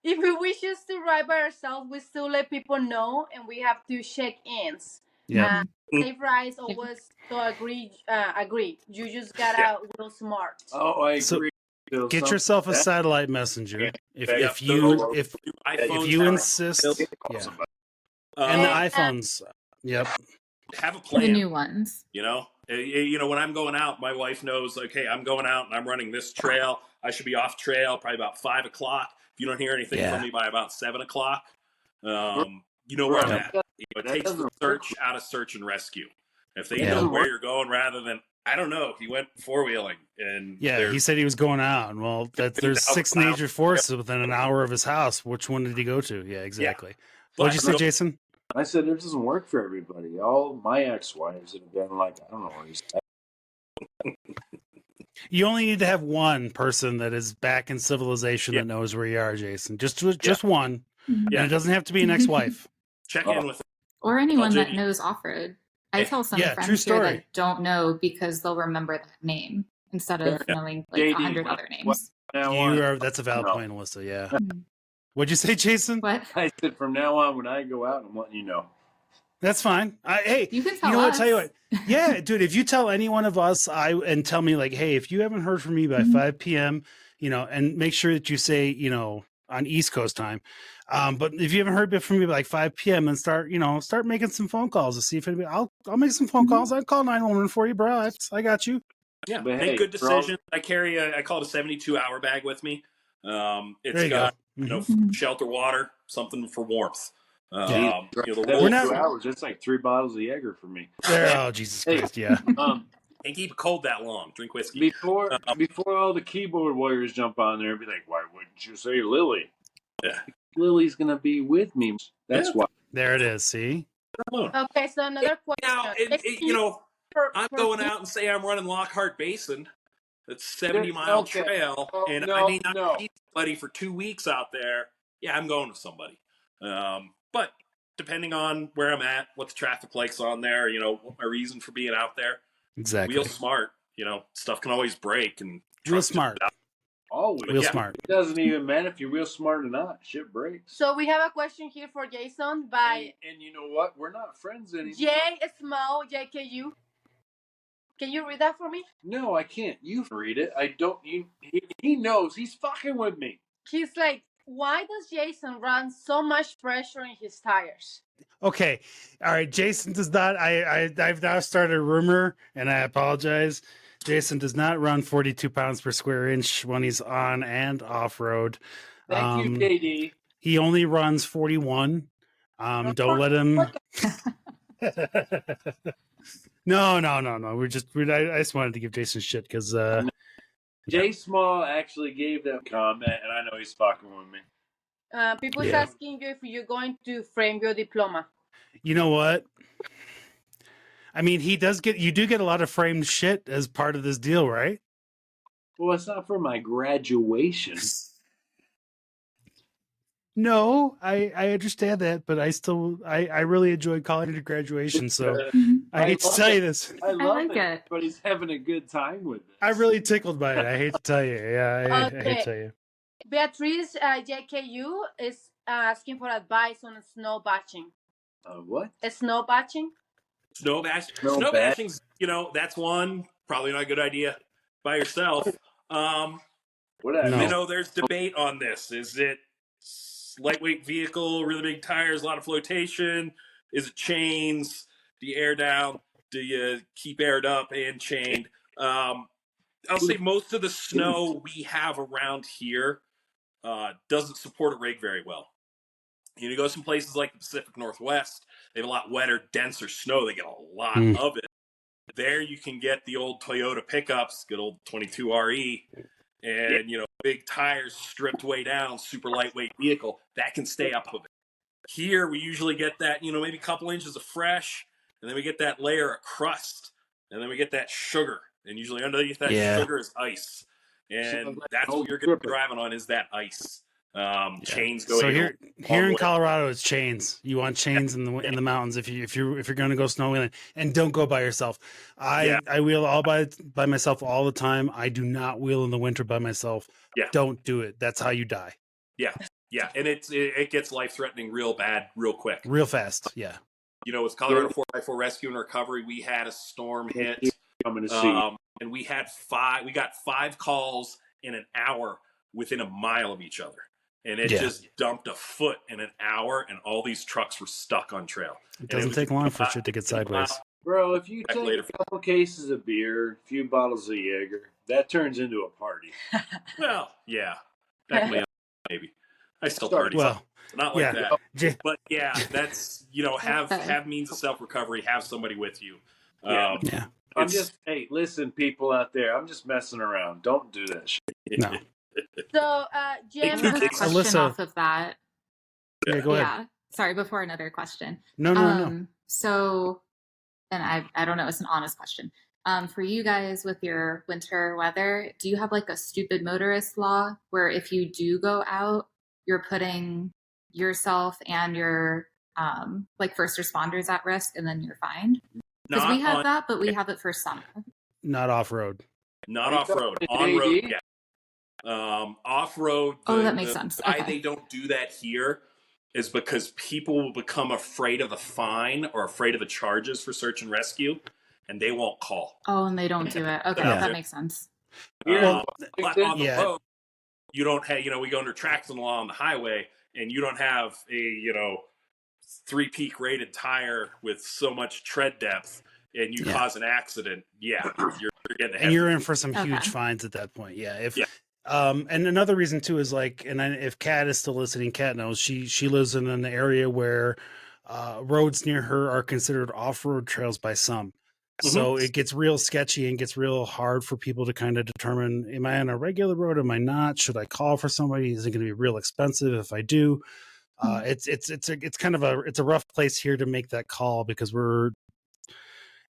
If we choose to ride by ourselves, we still let people know, and we have to check-ins. Yeah. Safe rides always agree. You just gotta real smart. Oh, I agree. Get yourself a satellite messenger if you insist. Yeah. And the iPhones. Yep. Have a plan. The new ones. You know, when I'm going out, my wife knows, okay, I'm going out and I'm running this trail. I should be off trail probably about 5 o'clock. If you don't hear anything from me by about 7 o'clock, you know where I'm at. It takes the search out of search and rescue. If they know where you're going rather than, I don't know, he went 4-wheeling and he said he was going out. And well, there's 6 major forests within an hour of his house. Which one did he go to? Yeah, exactly. What'd you say, Jason? I said it doesn't work for everybody. All my ex-wives have been like, I don't know where he's at. You only need to have one person that is back in civilization that knows where you are, Jason. Just one. Yeah, it doesn't have to be an ex-wife. Check in with or anyone that knows off-road. I tell some friends here that don't know because they'll remember that name instead of knowing like 100 other names. That's a valid point, Alyssa. Yeah. What'd you say, Jason? What? I said from now on, when I go out, I'm letting you know. That's fine. Hey, you can tell what? us. Tell you what. Yeah, dude. If you tell any one of us, and tell me like, hey, if you haven't heard from me by 5 p.m., and make sure that you say, on East Coast time. But if you haven't heard from me by like 5 p.m., then start making some phone calls to see if anybody. I'll make some phone calls. I'll call 911 for you, bro. I got you. Yeah, make good decisions. I carry I call it a 72-hour bag with me. It's got shelter, water, something for warmth. The 2 hours. That's like 3 bottles of Jaeger for me. Oh, Jesus Christ! Yeah. Can't keep it cold that long. Drink whiskey. Before all the keyboard warriors jump on there and be like, why wouldn't you say Lily? Yeah. Lily's going to be with me. That's why. There it is. See? Okay, so another question. Now, I'm going out and say I'm running Lockhart Basin. That's 70-mile trail. And I may not see somebody for 2 weeks out there. Yeah, I'm going with somebody. But depending on where I'm at, what the traffic light's on there, what my reason for being out there. Exactly. Real smart. Stuff can always break. And real smart. Always. Real smart. It doesn't even matter if you're real smart or not. Shit breaks. So we have a question here for Jason by... And you know what? We're not friends anymore. Small JKU. Can you read that for me? No, I can't. You read it. I don't. He knows. He's fucking with me. He's like, Why does Jason run so much pressure in his tires? Okay, all right. Jason does not. I've now started a rumor, and I apologize. Jason does not run 42 pounds per square inch when he's on and off road. Thank you, JD. He only runs 41. Don't let him. No. I just wanted to give Jason shit because Jay Small actually gave that comment, and I know he's fucking with me. People is asking you if you're going to frame your diploma. You know what? I mean, you do get a lot of framed shit as part of this deal, right? Well, it's not for my graduation. No, I understand that, but I really enjoyed college and graduation, so I hate to tell you this. I love like it. but he's having a good time with it. I'm really tickled by it. I hate to tell you. Yeah, I hate to tell you. Beatrice JKU is asking for advice on snow batching. What? Snow batching? Snow bashing's, that's one. Probably not a good idea by yourself. There's debate on this. Is it lightweight vehicle, really big tires, a lot of flotation? Is it chains? Do you air down? Do you keep aired up and chained? I'll say most of the snow we have around here doesn't support a rig very well. You go some places like the Pacific Northwest, they have a lot wetter, denser snow. They get a lot of it. There you can get the old Toyota pickups, good old 22 RE, and, big tires stripped way down, super lightweight vehicle. That can stay up with it. Here, we usually get that, maybe a couple inches of fresh, and then we get that layer of crust, and then we get that sugar. And usually underneath that sugar is ice. And that's what you're going to be driving on is that ice. Chains go. So here in Colorado, it's chains. You want chains in the mountains if you're going to go snowmobiling, and don't go by yourself. I wheel all by myself all the time. I do not wheel in the winter by myself. Yeah. Don't do it. That's how you die. Yeah, and it gets life threatening real bad, real quick, real fast. Yeah. With Colorado 4x4 Rescue and Recovery, we had a storm hit, and we got 5 calls in an hour within a mile of each other. And it just dumped a foot in an hour, and all these trucks were stuck on trail. It doesn't take long for shit to get sideways. Bro, if you take a couple cases of beer, a few bottles of Jaeger, that turns into a party. Well, yeah. Definitely, maybe. I still party. Well, not like that. But yeah, that's, have means of self-recovery, have somebody with you. Hey, listen, people out there, I'm just messing around. Don't do that shit. No. So, Jim, question off of that. Yeah, go ahead. Yeah. Sorry, before another question. No. So, and I don't know, it's an honest question. For you guys with your winter weather, do you have like a stupid motorist law where if you do go out, you're putting yourself and your like first responders at risk and then you're fined? Because we have that, but we have it for summer. Not off-road. Not off-road. On-road, yeah. Off-road, that makes sense. Why they don't do that here is because people will become afraid of the fine or afraid of the charges for search and rescue, and they won't call. Oh, and they don't do it. Okay, that makes sense. But on the road, you don't have, we go under tracks and law on the highway, and you don't have a, 3-peak rated tire with so much tread depth, and you cause an accident. Yeah, you're getting ahead. And you're in for some huge fines at that point. Yeah. And another reason too is if Kat is still listening, Kat knows she lives in an area where roads near her are considered off-road trails by some. So it gets real sketchy and gets real hard for people to kind of determine, am I on a regular road? Am I not? Should I call for somebody? Is it going to be real expensive if I do? It's kind of a rough place here to make that call because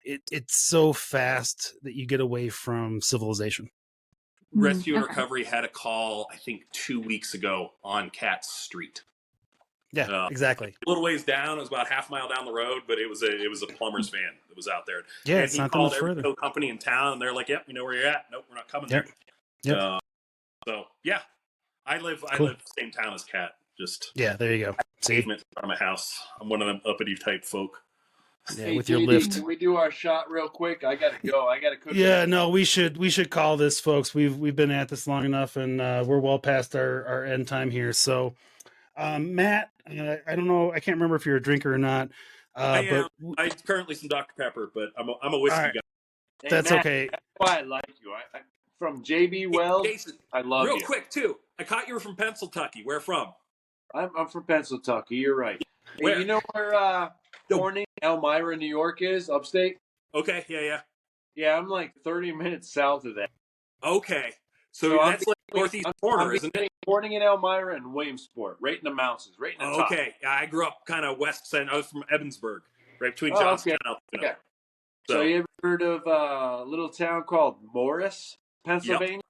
it's so fast that you get away from civilization. Rescue and Recovery had a call, I think, 2 weeks ago on Kat's Street. Yeah, exactly. A little ways down, it was about half a mile down the road, but it was a plumber's van that was out there. Yeah, and it's he not called that much every further. company in town, and they're like, "Yep, we know where you're at. Nope, we're not coming there." Yep. So yeah, I live same town as Kat. Just there you go. Pavement in front of my house. I'm one of them uppity type folk. Yeah, Hey, with your JD, lift. Can we do our shot real quick? I gotta go. I gotta cook. Yeah, no, we should call this, folks. We've been at this long enough, and we're well past our end time here. So, Matt, I don't know, I can't remember if you're a drinker or not. I am. But I currently some Dr Pepper, but I'm a all whiskey right, guy. Hey, that's Matt, okay. That's why I like you. I from JB Hey, Weld. Jason, I love real you. quick too. I caught you were from Pennsylvania. Where from? I'm from Pennsylvania. You're right. Where? Hey, you know where No. Corning, Elmira, New York is? Upstate. Okay, yeah. Yeah, I'm like 30 minutes south of that. Okay, so So that's like northeast corner, isn't it? Corning and Elmira and Williamsport, right in the mountains, right in the top. Okay, I grew up kind of west side. I was from Evansburg, right between Oh, Johnstown okay. and Elkton. Okay. So you ever heard of a little town called Morris, Pennsylvania?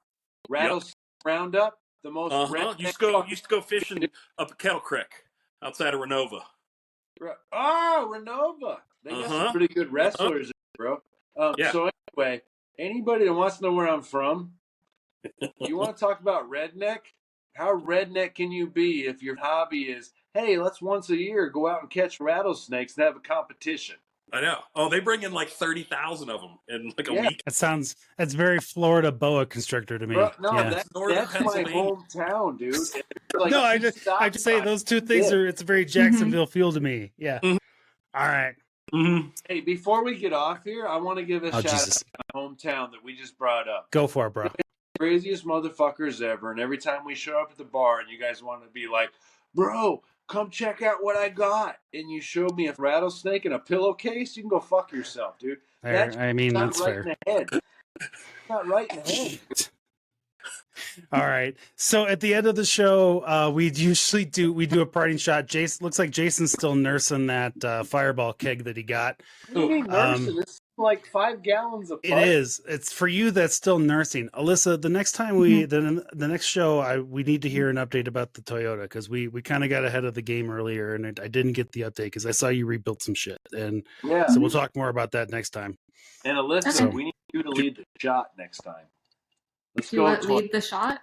Rattlesnake Roundup, the most Used to go fishing up Kettle Creek outside of Renova. Oh, Renova. They got some pretty good wrestlers, bro. So anyway, anybody that wants to know where I'm from, you want to talk about redneck? How redneck can you be if your hobby is, hey, let's once a year go out and catch rattlesnakes and have a competition? I know. Oh, they bring in like 30,000 of them in like a week. That's very Florida boa constrictor to me. Bro, no, yeah. that's my hometown, dude. Like, no, I just say those two things it's a very Jacksonville feel to me. Yeah. Mm-hmm. All right. Mm-hmm. Hey, before we get off here, I want to give a shout Jesus. out to my hometown that we just brought up. Go for it, bro. Craziest motherfuckers ever. And every time we show up at the bar and you guys want to be like, bro, come check out what I got. And you showed me a rattlesnake and a pillowcase, you can go fuck yourself, dude. That's fair. Not right in the head. Not right in the head. All right. So at the end of the show, we do a parting shot. Jason looks like Jason's still nursing that fireball keg that he got. What do you mean nursing? It's like 5 gallons of fire. It is. It's for you that's still nursing. Alyssa, the next time the next show, we need to hear an update about the Toyota, because we kind of got ahead of the game earlier, and I didn't get the update because I saw you rebuilt some shit. And so we'll talk more about that next time. And Alyssa, we need you to lead the shot next time. Let's go. Lead the shot?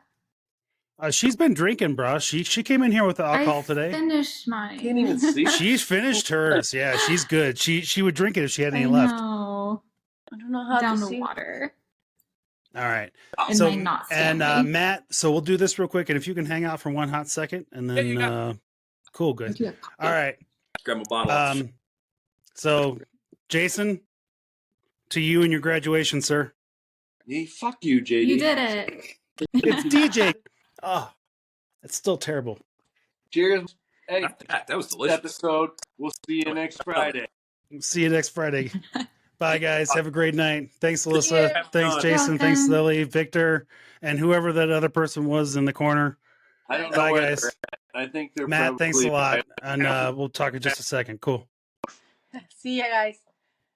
She's been drinking, bro. She came in here with the alcohol today. Finished mine. Can't even see. She's finished hers. Yeah, she's good. She would drink it if she had any left. No. I don't know how Down to the see. water. All right. And So not and standing. Matt, so we'll do this real quick, and if you can hang out for one hot second, and then cool, good. All right. Grab a bottle. So Jason, to you and your graduation, sir. Yeah, fuck you, JD. You did it. It's DJ. Oh, it's still terrible. Cheers. Hey, that was delicious. Episode. We'll see you next Friday. See you next Friday. Bye, guys. Have a great night. Thanks, Alyssa. Thanks, Jason. Thanks, Lily, Victor, and whoever that other person was in the corner. I don't know. Bye, where guys. they're at. I think they're Matt, thanks a lot. probably- And we'll talk in just a second. Cool. See ya, guys.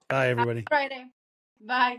Bye, everybody. Happy Friday. Bye.